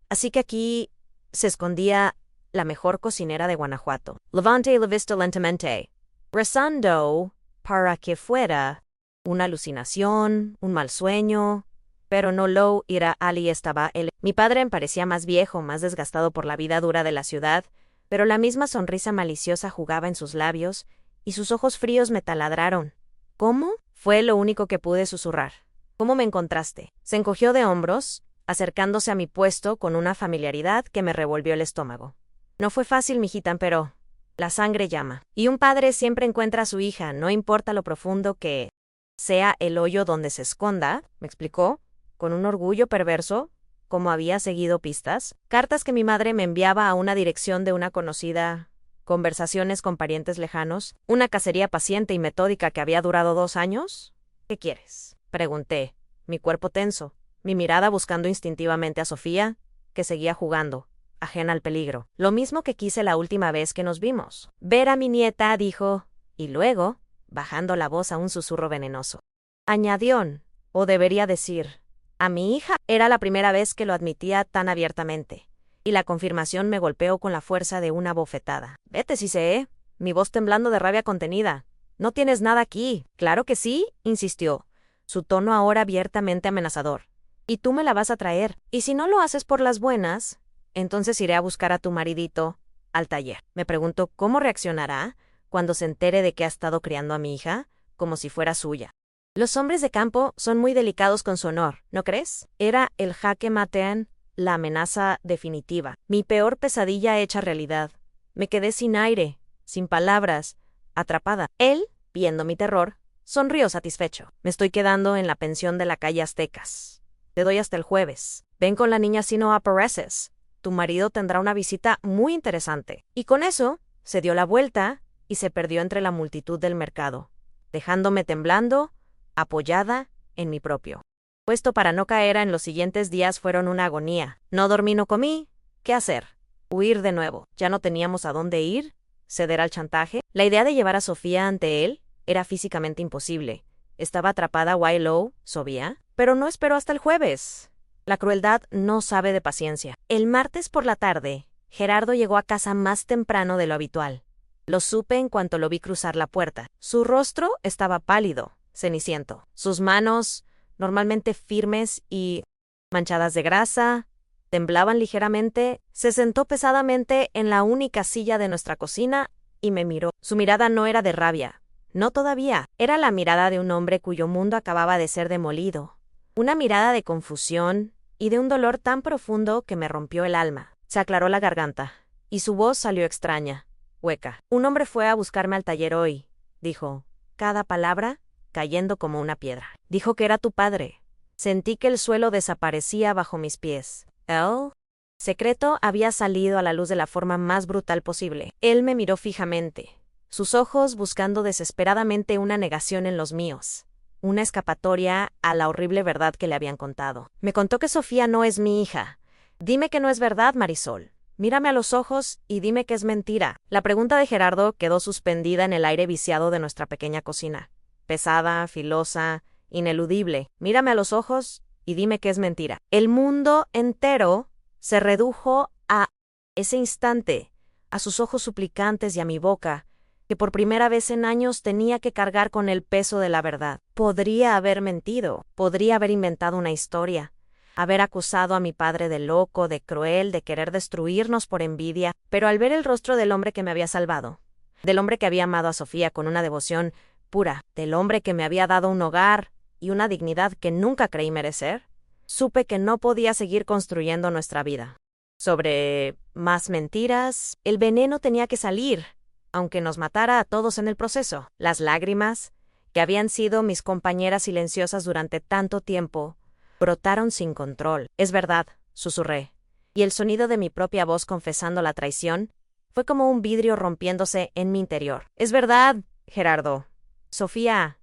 Así que aquí se escondía la mejor cocinera de Guanajuato. Levante la vista lentamente, rezando para que fuera una alucinación, un mal sueño, pero no lo era. Ali estaba él. Mi padre parecía más viejo, más desgastado por la vida dura de la ciudad, pero la misma sonrisa maliciosa jugaba en sus labios, y sus ojos fríos me taladraron. ¿Cómo? Fue lo único que pude susurrar. ¿Cómo me encontraste? Se encogió de hombros, acercándose a mi puesto con una familiaridad que me revolvió el estómago. No fue fácil, mijita, pero la sangre llama. Y un padre siempre encuentra a su hija, no importa lo profundo que sea el hoyo donde se esconda, me explicó, con un orgullo perverso, como había seguido pistas, cartas que mi madre me enviaba a una dirección de una conocida, conversaciones con parientes lejanos, una cacería paciente y metódica que había durado 2 años. ¿Qué quieres? Pregunté, mi cuerpo tenso, mi mirada buscando instintivamente a Sofía, que seguía jugando, ajena al peligro. Lo mismo que quise la última vez que nos vimos. Ver a mi nieta, dijo, y luego, bajando la voz a un susurro venenoso, añadió, o debería decir, a mi hija. Era la primera vez que lo admitía tan abiertamente, y la confirmación me golpeó con la fuerza de una bofetada. Vete si sé, mi voz temblando de rabia contenida. No tienes nada aquí. Claro que sí, insistió, su tono ahora abiertamente amenazador. Y tú me la vas a traer. Y si no lo haces por las buenas, entonces iré a buscar a tu maridito al taller. Me pregunto cómo reaccionará cuando se entere de que ha estado criando a mi hija como si fuera suya. Los hombres de campo son muy delicados con su honor, ¿no crees? Era el jaque mate, la amenaza definitiva, mi peor pesadilla hecha realidad. Me quedé sin aire, sin palabras, atrapada. Él, viendo mi terror, sonrió satisfecho. Me estoy quedando en la pensión de la calle Aztecas. Te doy hasta el jueves. Ven con la niña si no apareces. Tu marido tendrá una visita muy interesante. Y con eso, se dio la vuelta y se perdió entre la multitud del mercado, dejándome temblando, apoyada en mi propio puesto para no caer. En los siguientes días fueron una agonía. No dormí, no comí. ¿Qué hacer? Huir de nuevo. Ya no teníamos a dónde ir. ¿Ceder al chantaje? La idea de llevar a Sofía ante él era físicamente imposible. Estaba atrapada Willow, Sofía, pero no esperó hasta el jueves. La crueldad no sabe de paciencia. El martes por la tarde, Gerardo llegó a casa más temprano de lo habitual. Lo supe en cuanto lo vi cruzar la puerta. Su rostro estaba pálido, ceniciento. Sus manos, normalmente firmes y manchadas de grasa, temblaban ligeramente. Se sentó pesadamente en la única silla de nuestra cocina y me miró. Su mirada no era de rabia. No todavía. Era la mirada de un hombre cuyo mundo acababa de ser demolido. Una mirada de confusión y de un dolor tan profundo que me rompió el alma. Se aclaró la garganta, y su voz salió extraña, hueca. Un hombre fue a buscarme al taller hoy, dijo, cada palabra cayendo como una piedra. Dijo que era tu padre. Sentí que el suelo desaparecía bajo mis pies. ¿El secreto había salido a la luz de la forma más brutal posible? Él me miró fijamente, sus ojos buscando desesperadamente una negación en los míos, una escapatoria a la horrible verdad que le habían contado. Me contó que Sofía no es mi hija. Dime que no es verdad, Marisol. Mírame a los ojos y dime que es mentira. La pregunta de Gerardo quedó suspendida en el aire viciado de nuestra pequeña cocina. Pesada, filosa, ineludible. Mírame a los ojos y dime que es mentira. El mundo entero se redujo a ese instante, a sus ojos suplicantes y a mi boca, que por primera vez en años tenía que cargar con el peso de la verdad. Podría haber mentido, podría haber inventado una historia, haber acusado a mi padre de loco, de cruel, de querer destruirnos por envidia, pero al ver el rostro del hombre que me había salvado, del hombre que había amado a Sofía con una devoción pura, del hombre que me había dado un hogar y una dignidad que nunca creí merecer, supe que no podía seguir construyendo nuestra vida sobre más mentiras. El veneno tenía que salir, aunque nos matara a todos en el proceso. Las lágrimas, que habían sido mis compañeras silenciosas durante tanto tiempo, brotaron sin control. Es verdad, susurré, y el sonido de mi propia voz confesando la traición fue como un vidrio rompiéndose en mi interior. Es verdad, Gerardo. Sofía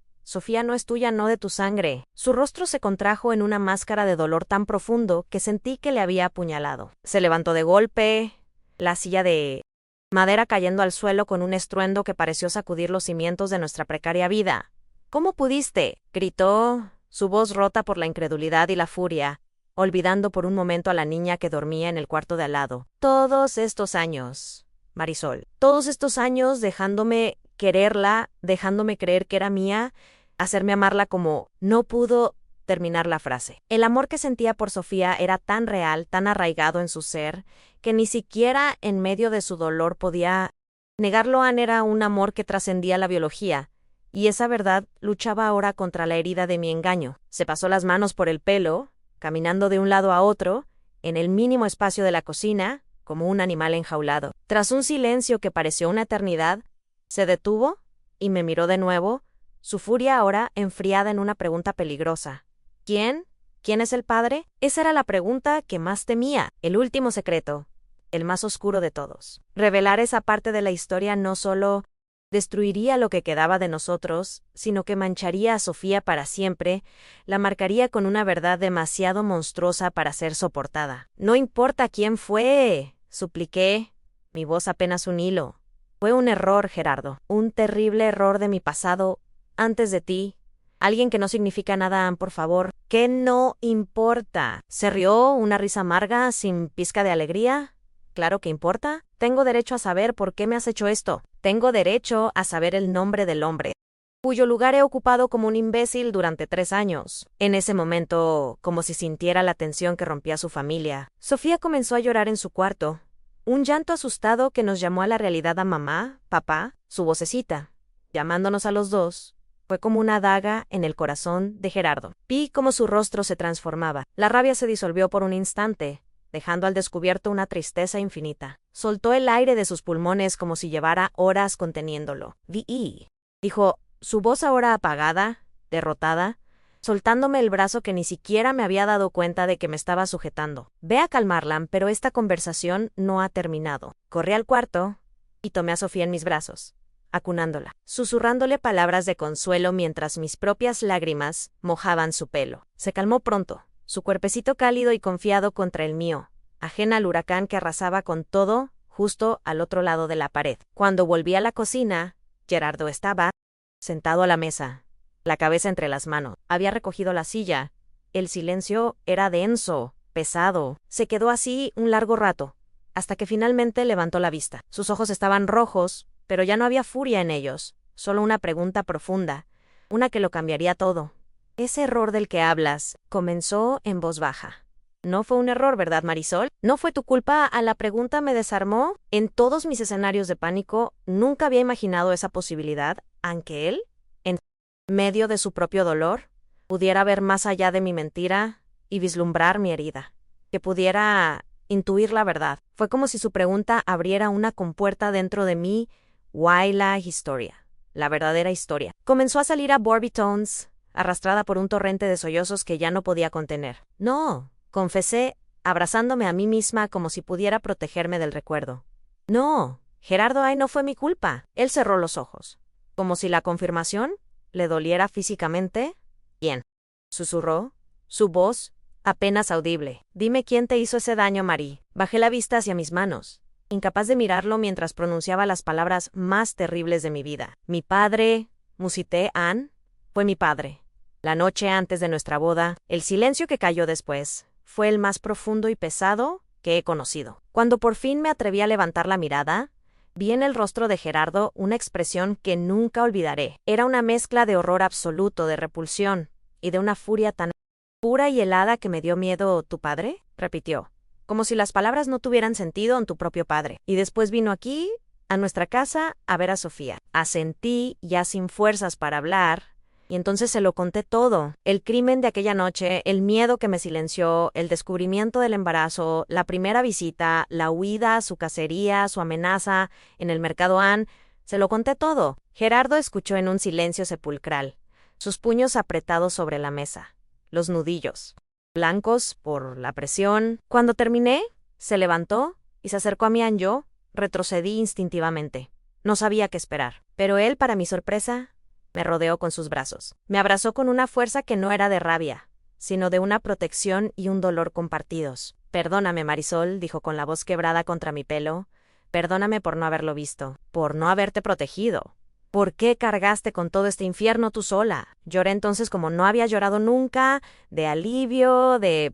no es tuya, no de tu sangre. Su rostro se contrajo en una máscara de dolor tan profundo que sentí que le había apuñalado. Se levantó de golpe, la silla de madera cayendo al suelo con un estruendo que pareció sacudir los cimientos de nuestra precaria vida. ¿Cómo pudiste?, gritó, su voz rota por la incredulidad y la furia. olvidando por un momento a la niña que dormía en el cuarto de al lado. Todos estos años, Marisol, todos estos años dejándome quererla, dejándome creer que era mía, hacerme amarla como no pudo terminar la frase. El amor que sentía por Sofía era tan real, tan arraigado en su ser, que ni siquiera en medio de su dolor podía negarlo. Anne era un amor que trascendía la biología, y esa verdad luchaba ahora contra la herida de mi engaño. Se pasó las manos por el pelo, caminando de un lado a otro, en el mínimo espacio de la cocina, como un animal enjaulado. Tras un silencio que pareció una eternidad, se detuvo y me miró de nuevo, su furia ahora enfriada en una pregunta peligrosa. ¿Quién? ¿Quién es el padre? Esa era la pregunta que más temía, el último secreto, el más oscuro de todos. Revelar esa parte de la historia no solo destruiría lo que quedaba de nosotros, sino que mancharía a Sofía para siempre, la marcaría con una verdad demasiado monstruosa para ser soportada. No importa quién fue, supliqué, mi voz apenas un hilo. Fue un error, Gerardo, un terrible error de mi pasado, antes de ti. Alguien que no significa nada, Anne, por favor. ¿Qué no importa? Se rió, una risa amarga, sin pizca de alegría. Claro que importa. Tengo derecho a saber por qué me has hecho esto. Tengo derecho a saber el nombre del hombre cuyo lugar he ocupado como un imbécil durante 3 años. En ese momento, como si sintiera la tensión que rompía su familia, Sofía comenzó a llorar en su cuarto. Un llanto asustado que nos llamó a la realidad a mamá, papá, su vocecita, llamándonos a los dos. Fue como una daga en el corazón de Gerardo. Vi cómo su rostro se transformaba. La rabia se disolvió por un instante, dejando al descubierto una tristeza infinita. Soltó el aire de sus pulmones como si llevara horas conteniéndolo. Dijo, su voz ahora apagada, derrotada, soltándome el brazo que ni siquiera me había dado cuenta de que me estaba sujetando. Ve a calmarla, pero esta conversación no ha terminado. Corrí al cuarto y tomé a Sofía en mis brazos, acunándola, susurrándole palabras de consuelo mientras mis propias lágrimas mojaban su pelo. Se calmó pronto, su cuerpecito cálido y confiado contra el mío, ajena al huracán que arrasaba con todo justo al otro lado de la pared. Cuando volví a la cocina, Gerardo estaba sentado a la mesa, la cabeza entre las manos. Había recogido la silla. El silencio era denso, pesado. Se quedó así un largo rato, hasta que finalmente levantó la vista. Sus ojos estaban rojos, pero ya no había furia en ellos, solo una pregunta profunda, una que lo cambiaría todo. Ese error del que hablas, comenzó en voz baja. No fue un error, ¿verdad, Marisol? ¿No fue tu culpa? A la pregunta me desarmó. En todos mis escenarios de pánico, nunca había imaginado esa posibilidad, aunque él, en medio de su propio dolor, pudiera ver más allá de mi mentira y vislumbrar mi herida, que pudiera intuir la verdad. Fue como si su pregunta abriera una compuerta dentro de mí. Why la historia, la verdadera historia. Comenzó a salir a Borbitones, arrastrada por un torrente de sollozos que ya no podía contener. No, confesé, abrazándome a mí misma como si pudiera protegerme del recuerdo. No, Gerardo, no fue mi culpa. Él cerró los ojos, como si la confirmación le doliera físicamente. ¿Quién? Susurró, su voz apenas audible. Dime quién te hizo ese daño, Marie. Bajé la vista hacia mis manos, incapaz de mirarlo mientras pronunciaba las palabras más terribles de mi vida. Mi padre, musité, Anne, fue mi padre. La noche antes de nuestra boda, el silencio que cayó después, fue el más profundo y pesado que he conocido. Cuando por fin me atreví a levantar la mirada, vi en el rostro de Gerardo una expresión que nunca olvidaré. Era una mezcla de horror absoluto, de repulsión, y de una furia tan pura y helada que me dio miedo. ¿Tu padre?, repitió, como si las palabras no tuvieran sentido en tu propio padre. Y después vino aquí, a nuestra casa, a ver a Sofía. Asentí, ya sin fuerzas para hablar, y entonces se lo conté todo. El crimen de aquella noche, el miedo que me silenció, el descubrimiento del embarazo, la primera visita, la huida, su cacería, su amenaza en el mercado Anne. Se lo conté todo. Gerardo escuchó en un silencio sepulcral, sus puños apretados sobre la mesa, los nudillos blancos por la presión. Cuando terminé, se levantó y se acercó a mí. Yo retrocedí instintivamente. No sabía qué esperar, pero él, para mi sorpresa, me rodeó con sus brazos. Me abrazó con una fuerza que no era de rabia, sino de una protección y un dolor compartidos. Perdóname, Marisol, dijo con la voz quebrada contra mi pelo. Perdóname por no haberlo visto, por no haberte protegido. ¿Por qué cargaste con todo este infierno tú sola? Lloré entonces como no había llorado nunca, de alivio, de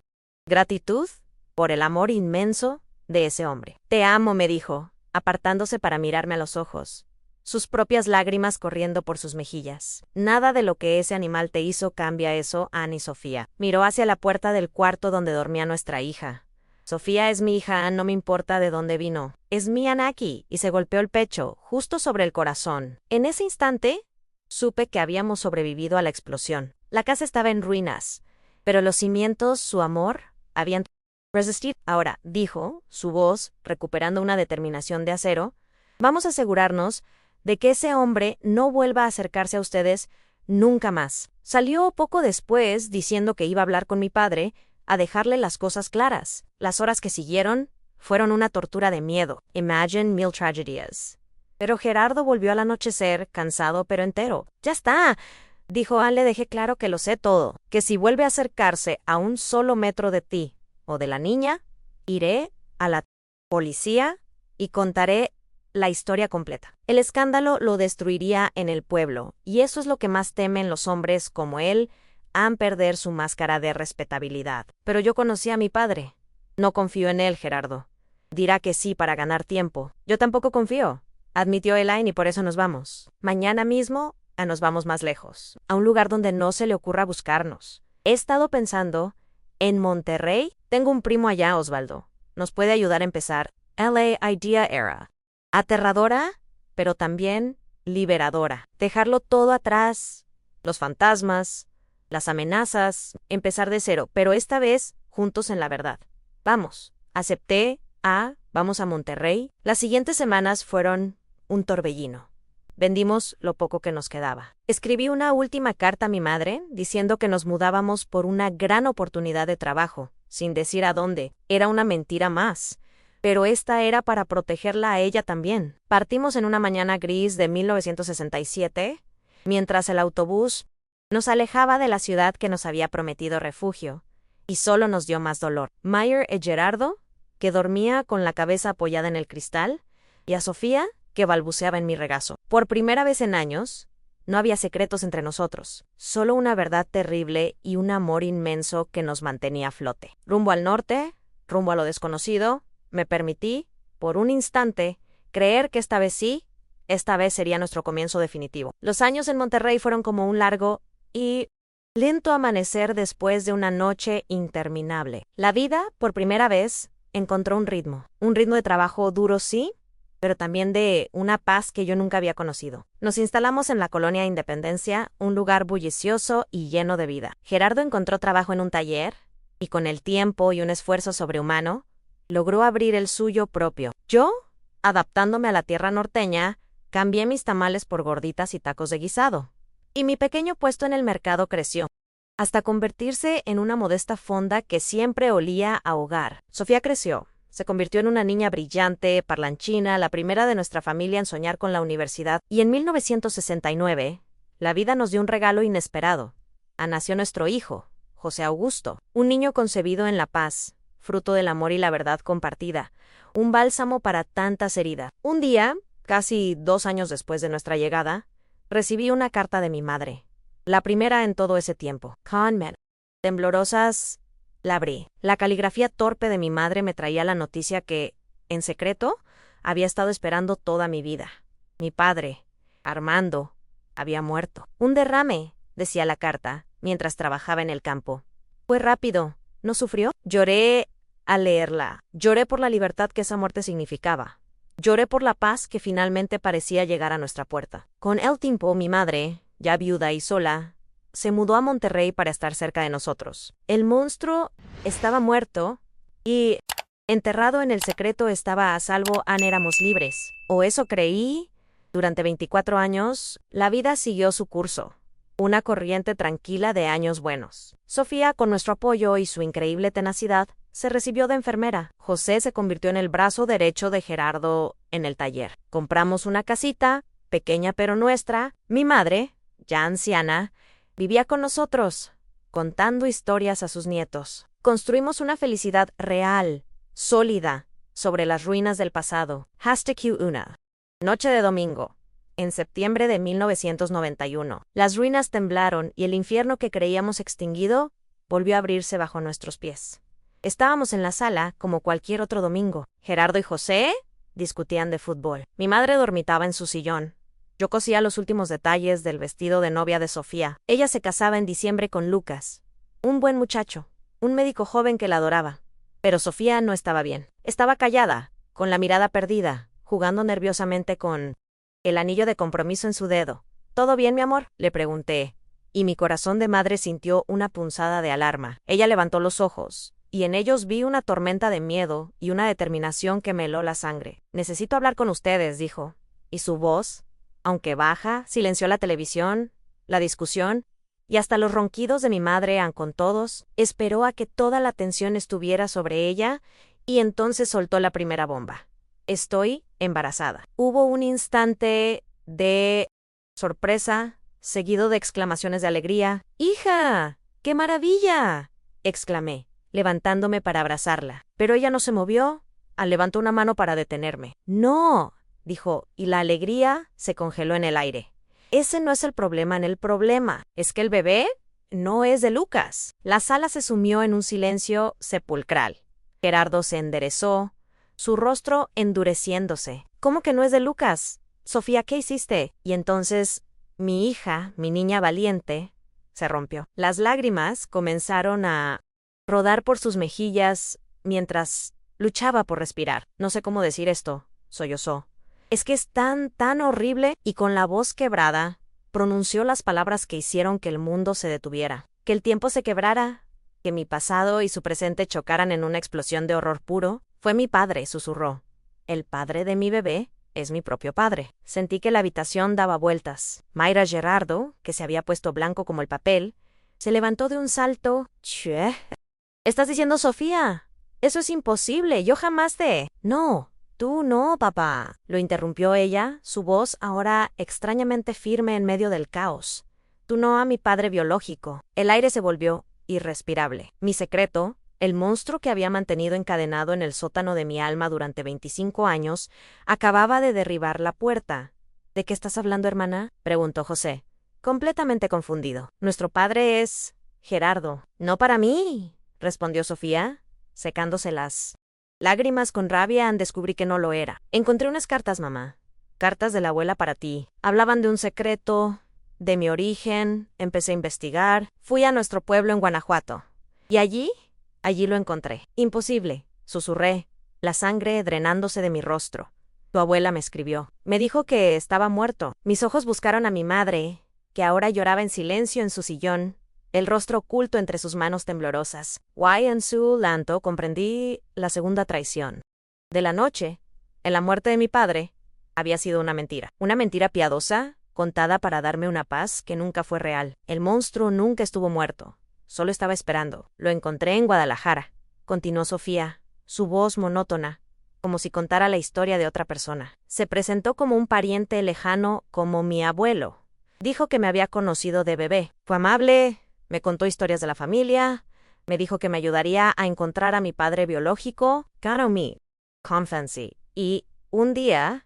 gratitud por el amor inmenso de ese hombre. Te amo, me dijo, apartándose para mirarme a los ojos, sus propias lágrimas corriendo por sus mejillas. Nada de lo que ese animal te hizo cambia eso, Anne y Sofía. Miró hacia la puerta del cuarto donde dormía nuestra hija. Sofía es mi hija, Anne, no me importa de dónde vino. Es mi Anaki, y se golpeó el pecho, justo sobre el corazón. En ese instante, supe que habíamos sobrevivido a la explosión. La casa estaba en ruinas, pero los cimientos, su amor, habían resistido. Ahora, dijo, su voz, recuperando una determinación de acero, vamos a asegurarnos de que ese hombre no vuelva a acercarse a ustedes nunca más. Salió poco después diciendo que iba a hablar con mi padre, a dejarle las cosas claras. Las horas que siguieron fueron una tortura de miedo. Imagine mil tragedies. Pero Gerardo volvió al anochecer, cansado pero entero. Ya está, dijo Anne, le dejé claro que lo sé todo, que si vuelve a acercarse a un solo metro de ti o de la niña, iré a la policía y contaré la historia completa. El escándalo lo destruiría en el pueblo, y eso es lo que más temen los hombres como él, han perder su máscara de respetabilidad. Pero yo conocí a mi padre. No confío en él, Gerardo. Dirá que sí para ganar tiempo. Yo tampoco confío, admitió Elaine, y por eso nos vamos. Mañana mismo nos vamos más lejos, a un lugar donde no se le ocurra buscarnos. He estado pensando en Monterrey. Tengo un primo allá, Osvaldo. Nos puede ayudar a empezar. LA Idea Era. Aterradora, pero también liberadora. Dejarlo todo atrás, los fantasmas, las amenazas, empezar de cero, pero esta vez juntos en la verdad. Vamos, acepté. Vamos a Monterrey. Las siguientes semanas fueron un torbellino. Vendimos lo poco que nos quedaba. Escribí una última carta a mi madre diciendo que nos mudábamos por una gran oportunidad de trabajo, sin decir a dónde. Era una mentira más. Pero esta era para protegerla a ella también. Partimos en una mañana gris de 1967, mientras el autobús nos alejaba de la ciudad que nos había prometido refugio, y solo nos dio más dolor. Meyer y Gerardo, que dormía con la cabeza apoyada en el cristal, y a Sofía, que balbuceaba en mi regazo. Por primera vez en años, no había secretos entre nosotros, solo una verdad terrible y un amor inmenso que nos mantenía a flote. Rumbo al norte, rumbo a lo desconocido, me permití, por un instante, creer que esta vez sería nuestro comienzo definitivo. Los años en Monterrey fueron como un largo y lento amanecer después de una noche interminable. La vida, por primera vez, encontró un ritmo de trabajo duro, sí, pero también de una paz que yo nunca había conocido. Nos instalamos en la colonia Independencia, un lugar bullicioso y lleno de vida. Gerardo encontró trabajo en un taller, y con el tiempo y un esfuerzo sobrehumano, logró abrir el suyo propio. Yo, adaptándome a la tierra norteña, cambié mis tamales por gorditas y tacos de guisado. Y mi pequeño puesto en el mercado creció, hasta convertirse en una modesta fonda que siempre olía a hogar. Sofía creció. Se convirtió en una niña brillante, parlanchina, la primera de nuestra familia en soñar con la universidad. Y en 1969, la vida nos dio un regalo inesperado. Nació nuestro hijo, José Augusto, un niño concebido en La Paz, fruto del amor y la verdad compartida, un bálsamo para tantas heridas. Un día, casi 2 años después de nuestra llegada, recibí una carta de mi madre, la primera en todo ese tiempo. Conman. Temblorosas, la abrí. La caligrafía torpe de mi madre me traía la noticia que, en secreto, había estado esperando toda mi vida. Mi padre, Armando, había muerto. Un derrame, decía la carta, mientras trabajaba en el campo. Fue rápido. ¿No sufrió? Lloré al leerla. Lloré por la libertad que esa muerte significaba. Lloré por la paz que finalmente parecía llegar a nuestra puerta. Con el tiempo, mi madre, ya viuda y sola, se mudó a Monterrey para estar cerca de nosotros. El monstruo estaba muerto y, enterrado en el secreto, estaba a salvo. Éramos libres. O eso creí. Durante 24 años, la vida siguió su curso. Una corriente tranquila de años buenos. Sofía, con nuestro apoyo y su increíble tenacidad, se recibió de enfermera. José se convirtió en el brazo derecho de Gerardo en el taller. Compramos una casita, pequeña pero nuestra. Mi madre, ya anciana, vivía con nosotros, contando historias a sus nietos. Construimos una felicidad real, sólida, sobre las ruinas del pasado. #1. Noche de domingo. En septiembre de 1991, las ruinas temblaron y el infierno que creíamos extinguido volvió a abrirse bajo nuestros pies. Estábamos en la sala, como cualquier otro domingo. Gerardo y José discutían de fútbol. Mi madre dormitaba en su sillón. Yo cosía los últimos detalles del vestido de novia de Sofía. Ella se casaba en diciembre con Lucas. Un buen muchacho, un médico joven que la adoraba. Pero Sofía no estaba bien. Estaba callada, con la mirada perdida, jugando nerviosamente con el anillo de compromiso en su dedo. ¿Todo bien, mi amor?, le pregunté, y mi corazón de madre sintió una punzada de alarma. Ella levantó los ojos, y en ellos vi una tormenta de miedo y una determinación que me heló la sangre. Necesito hablar con ustedes, dijo. Y su voz, aunque baja, silenció la televisión, la discusión, y hasta los ronquidos de mi madre, con todos, esperó a que toda la atención estuviera sobre ella, y entonces soltó la primera bomba. Estoy embarazada. Hubo un instante de sorpresa, seguido de exclamaciones de alegría. ¡Hija! ¡Qué maravilla!, exclamé, levantándome para abrazarla. Pero ella no se movió. Levantó una mano para detenerme. ¡No!, dijo, y la alegría se congeló en el aire. Ese no es el problema. El problema es que el bebé no es de Lucas. La sala se sumió en un silencio sepulcral. Gerardo se enderezó, su rostro endureciéndose. ¿Cómo que no es de Lucas? Sofía, ¿qué hiciste? Y entonces, mi hija, mi niña valiente, se rompió. Las lágrimas comenzaron a rodar por sus mejillas mientras luchaba por respirar. No sé cómo decir esto, sollozó. Es que es tan horrible, y con la voz quebrada, pronunció las palabras que hicieron que el mundo se detuviera, que el tiempo se quebrara, que mi pasado y su presente chocaran en una explosión de horror puro. Fue mi padre, susurró. El padre de mi bebé es mi propio padre. Sentí que la habitación daba vueltas. Mayra Gerardo, que se había puesto blanco como el papel, se levantó de un salto. «¿Qué? ¿Estás diciendo Sofía? Eso es imposible, yo jamás te...» «No, tú no, papá», lo interrumpió ella, su voz ahora extrañamente firme en medio del caos. «Tú no a mi padre biológico». El aire se volvió irrespirable. Mi secreto, el monstruo que había mantenido encadenado en el sótano de mi alma durante 25 años, acababa de derribar la puerta. «¿De qué estás hablando, hermana?», preguntó José, completamente confundido. «Nuestro padre es Gerardo». «No para mí», respondió Sofía, secándose las lágrimas con rabia. Descubrí que no lo era. «Encontré unas cartas, mamá. Cartas de la abuela para ti. Hablaban de un secreto, de mi origen. Empecé a investigar. Fui a nuestro pueblo en Guanajuato. Y allí lo encontré». «Imposible», susurré, la sangre drenándose de mi rostro. «Tu abuela me escribió. Me dijo que estaba muerto». Mis ojos buscaron a mi madre, que ahora lloraba en silencio en su sillón, el rostro oculto entre sus manos temblorosas. En su llanto comprendí la segunda traición de la noche. En la muerte de mi padre había sido una mentira piadosa, contada para darme una paz que nunca fue real. El monstruo nunca estuvo muerto, solo estaba esperando. «Lo encontré en Guadalajara», continuó Sofía, su voz monótona, como si contara la historia de otra persona. «Se presentó como un pariente lejano, como mi abuelo. Dijo que me había conocido de bebé. Fue amable, me contó historias de la familia, me dijo que me ayudaría a encontrar a mi padre biológico, Confancy. Y un día,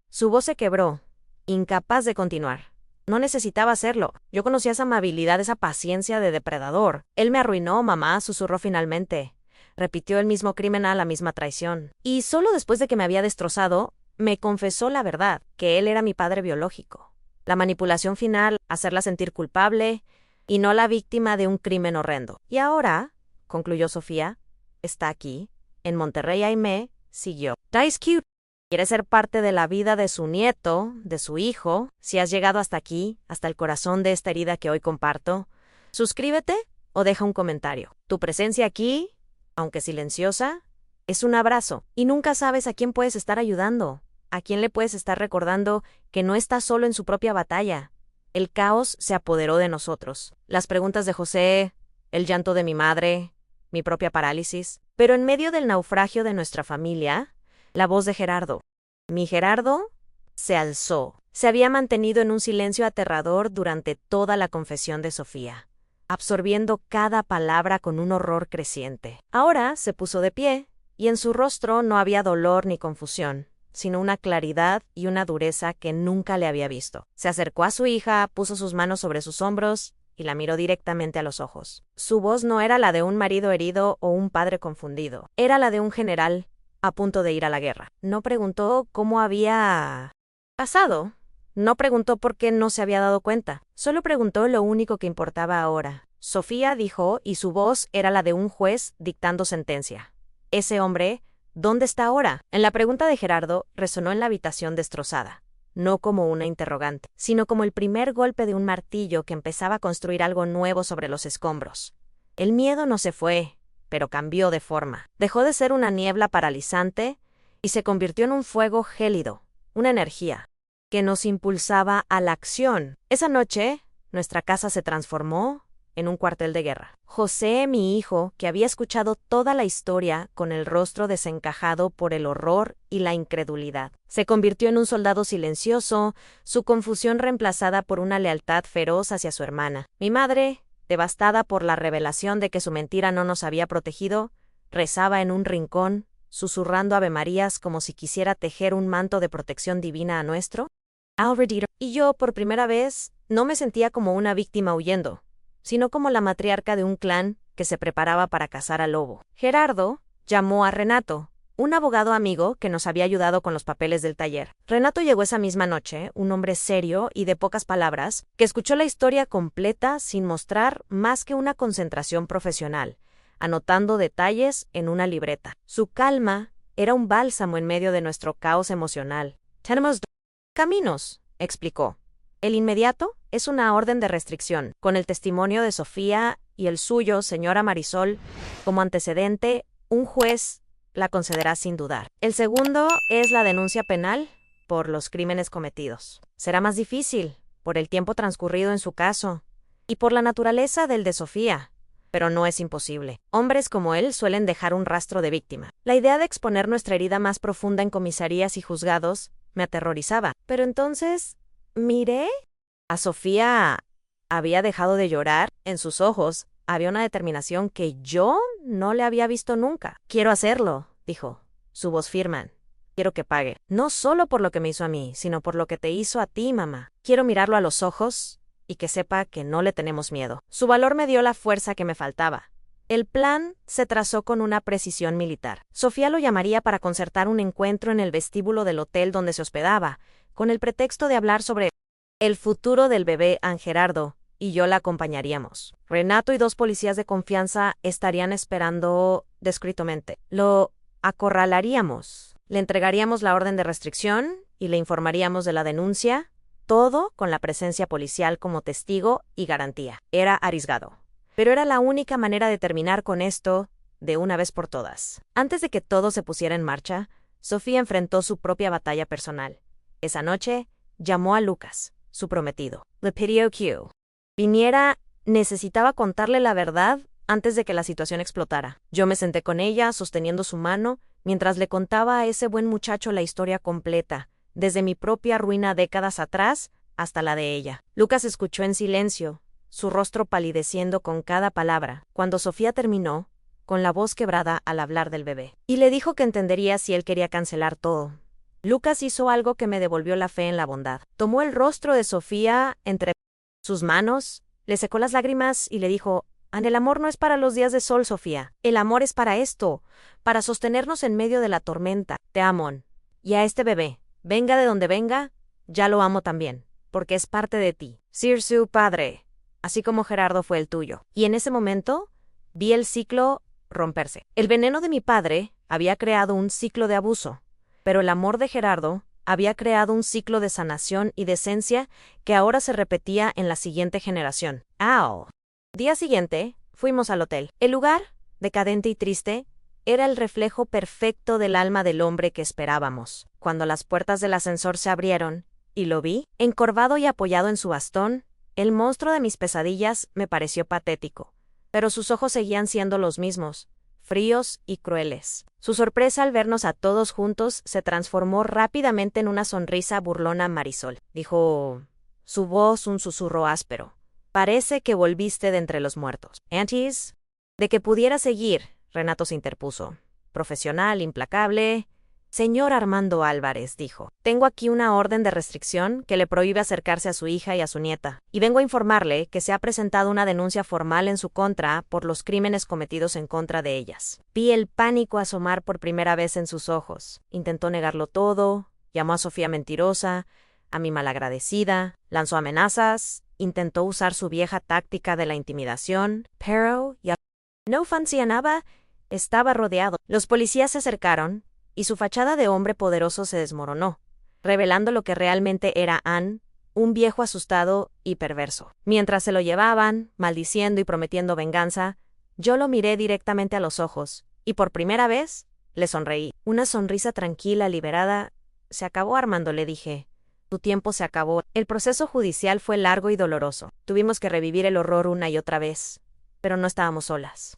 su voz se quebró, incapaz de continuar. No necesitaba hacerlo. Yo conocía esa amabilidad, esa paciencia de depredador. Él me arruinó, mamá», susurró finalmente. Repitió el mismo crimen, la misma traición. Y solo después de que me había destrozado, me confesó la verdad, que él era mi padre biológico. La manipulación final, hacerla sentir culpable, y no la víctima de un crimen horrendo. «Y ahora», concluyó Sofía, «está aquí, en Monterrey y siguió. That's cute. Quiere ser parte de la vida de su nieto, de su hijo. Si has llegado hasta aquí, hasta el corazón de esta herida que hoy comparto, suscríbete o deja un comentario. Tu presencia aquí, aunque silenciosa, es un abrazo, y nunca sabes a quién puedes estar ayudando, a quién le puedes estar recordando que no está solo en su propia batalla». El caos se apoderó de nosotros. Las preguntas de José, el llanto de mi madre, mi propia parálisis. Pero en medio del naufragio de nuestra familia, la voz de Gerardo, mi Gerardo, se alzó. Se había mantenido en un silencio aterrador durante toda la confesión de Sofía, absorbiendo cada palabra con un horror creciente. Ahora se puso de pie, y en su rostro no había dolor ni confusión, sino una claridad y una dureza que nunca le había visto. Se acercó a su hija, puso sus manos sobre sus hombros y la miró directamente a los ojos. Su voz no era la de un marido herido o un padre confundido. Era la de un general a punto de ir a la guerra. No preguntó cómo había pasado. No preguntó por qué no se había dado cuenta. Solo preguntó lo único que importaba ahora. Sofía dijo, y su voz era la de un juez dictando sentencia. Ese hombre, ¿dónde está ahora? En la pregunta de Gerardo resonó en la habitación destrozada. No como una interrogante, sino como el primer golpe de un martillo que empezaba a construir algo nuevo sobre los escombros. El miedo no se fue, pero cambió de forma. Dejó de ser una niebla paralizante y se convirtió en un fuego gélido, una energía que nos impulsaba a la acción. Esa noche, nuestra casa se transformó en un cuartel de guerra. José, mi hijo, que había escuchado toda la historia con el rostro desencajado por el horror y la incredulidad, se convirtió en un soldado silencioso, su confusión reemplazada por una lealtad feroz hacia su hermana. Mi madre, devastada por la revelación de que su mentira no nos había protegido, rezaba en un rincón, susurrando avemarías como si quisiera tejer un manto de protección divina a nuestro. Y yo, por primera vez, no me sentía como una víctima huyendo, sino como la matriarca de un clan que se preparaba para cazar al lobo. Gerardo llamó a Renato, un abogado amigo que nos había ayudado con los papeles del taller. Renato llegó esa misma noche, un hombre serio y de pocas palabras, que escuchó la historia completa sin mostrar más que una concentración profesional, anotando detalles en una libreta. Su calma era un bálsamo en medio de nuestro caos emocional. Tenemos dos caminos, explicó. El inmediato es una orden de restricción, con el testimonio de Sofía y el suyo, señora Marisol, como antecedente, un juez la concederá sin dudar. El segundo es la denuncia penal por los crímenes cometidos. Será más difícil, por el tiempo transcurrido en su caso, y por la naturaleza del de Sofía, pero no es imposible. Hombres como él suelen dejar un rastro de víctima. La idea de exponer nuestra herida más profunda en comisarías y juzgados me aterrorizaba. Pero entonces miré. A Sofía había dejado de llorar. En sus ojos había una determinación que yo no le había visto nunca. Quiero hacerlo, dijo, su voz firme. Quiero que pague. No solo por lo que me hizo a mí, sino por lo que te hizo a ti, mamá. Quiero mirarlo a los ojos y que sepa que no le tenemos miedo. Su valor me dio la fuerza que me faltaba. El plan se trazó con una precisión militar. Sofía lo llamaría para concertar un encuentro en el vestíbulo del hotel donde se hospedaba, con el pretexto de hablar sobre el futuro del bebé Gerardo, y yo la acompañaríamos. Renato y dos policías de confianza estarían esperando discretamente. Lo acorralaríamos. Le entregaríamos la orden de restricción y le informaríamos de la denuncia, todo con la presencia policial como testigo y garantía. Era arriesgado, pero era la única manera de terminar con esto de una vez por todas. Antes de que todo se pusiera en marcha, Sofía enfrentó su propia batalla personal. Esa noche, llamó a Lucas, su prometido. Le pidió que viniera, necesitaba contarle la verdad antes de que la situación explotara. Yo me senté con ella, sosteniendo su mano, mientras le contaba a ese buen muchacho la historia completa, desde mi propia ruina décadas atrás hasta la de ella. Lucas escuchó en silencio, su rostro palideciendo con cada palabra, cuando Sofía terminó, con la voz quebrada al hablar del bebé. Y le dijo que entendería si él quería cancelar todo. Lucas hizo algo que me devolvió la fe en la bondad. Tomó el rostro de Sofía entre sus manos, le secó las lágrimas y le dijo: el amor no es para los días de sol, Sofía. El amor es para esto, para sostenernos en medio de la tormenta. Te amo. Y a este bebé, venga de donde venga, ya lo amo también, porque es parte de ti. Ser su padre, así como Gerardo fue el tuyo. Y en ese momento, vi el ciclo romperse. El veneno de mi padre había creado un ciclo de abuso, pero el amor de Gerardo había creado un ciclo de sanación y decencia que ahora se repetía en la siguiente generación. Día siguiente, fuimos al hotel. El lugar, decadente y triste, era el reflejo perfecto del alma del hombre que esperábamos. Cuando las puertas del ascensor se abrieron, y lo vi, encorvado y apoyado en su bastón, el monstruo de mis pesadillas me pareció patético, pero sus ojos seguían siendo los mismos, fríos y crueles. Su sorpresa al vernos a todos juntos se transformó rápidamente en una sonrisa burlona. Marisol, dijo, su voz un susurro áspero. Parece que volviste de entre los muertos. Antes de que pudiera seguir, Renato se interpuso. Profesional, implacable, Señor Armando Álvarez, dijo, tengo aquí una orden de restricción que le prohíbe acercarse a su hija y a su nieta, y vengo a informarle que se ha presentado una denuncia formal en su contra por los crímenes cometidos en contra de ellas. Vi el pánico asomar por primera vez en sus ojos. Intentó negarlo todo, llamó a Sofía mentirosa, a mi malagradecida, lanzó amenazas, intentó usar su vieja táctica de la intimidación, pero ya no funcionaba, estaba rodeado. Los policías se acercaron, y su fachada de hombre poderoso se desmoronó, revelando lo que realmente era Ann, un viejo asustado y perverso. Mientras se lo llevaban, maldiciendo y prometiendo venganza, yo lo miré directamente a los ojos, y por primera vez, le sonreí. Una sonrisa tranquila, liberada. Se acabó, Armando, le dije. Tu tiempo se acabó. El proceso judicial fue largo y doloroso. Tuvimos que revivir el horror una y otra vez. Pero no estábamos solas.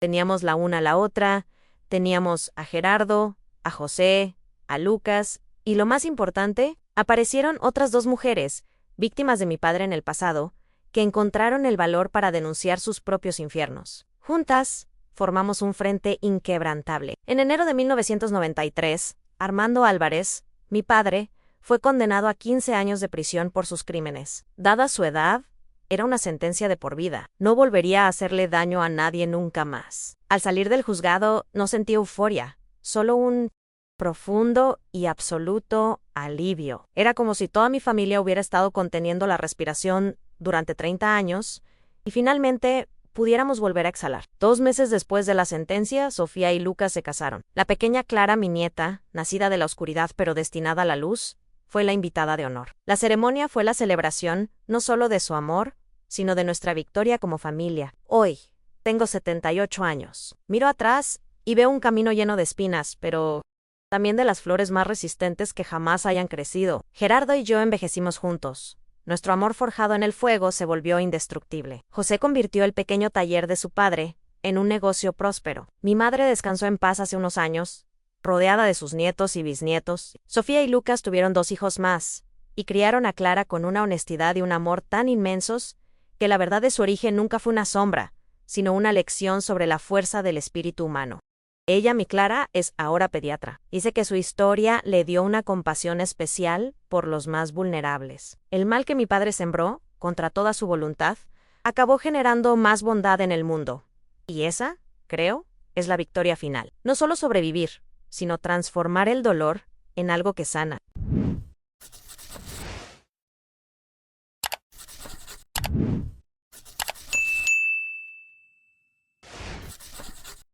Teníamos la una a la otra. Teníamos a Gerardo, a José, a Lucas, y lo más importante, aparecieron otras 2 mujeres, víctimas de mi padre en el pasado, que encontraron el valor para denunciar sus propios infiernos. Juntas, formamos un frente inquebrantable. En enero de 1993, Armando Álvarez, mi padre, fue condenado a 15 años de prisión por sus crímenes. Dada su edad, era una sentencia de por vida. No volvería a hacerle daño a nadie nunca más. Al salir del juzgado, no sentí euforia, solo un profundo y absoluto alivio. Era como si toda mi familia hubiera estado conteniendo la respiración durante 30 años y finalmente pudiéramos volver a exhalar. 2 meses después de la sentencia, Sofía y Lucas se casaron. La pequeña Clara, mi nieta, nacida de la oscuridad pero destinada a la luz, fue la invitada de honor. La ceremonia fue la celebración no solo de su amor, sino de nuestra victoria como familia. Hoy, tengo 78 años. Miro atrás y veo un camino lleno de espinas, pero también de las flores más resistentes que jamás hayan crecido. Gerardo y yo envejecimos juntos. Nuestro amor forjado en el fuego se volvió indestructible. José convirtió el pequeño taller de su padre en un negocio próspero. Mi madre descansó en paz hace unos años, rodeada de sus nietos y bisnietos. Sofía y Lucas tuvieron 2 hijos más, y criaron a Clara con una honestidad y un amor tan inmensos que la verdad de su origen nunca fue una sombra, sino una lección sobre la fuerza del espíritu humano. Ella, mi Clara, es ahora pediatra. Dice que su historia le dio una compasión especial por los más vulnerables. El mal que mi padre sembró, contra toda su voluntad, acabó generando más bondad en el mundo. Y esa, creo, es la victoria final. No solo sobrevivir, sino transformar el dolor en algo que sana.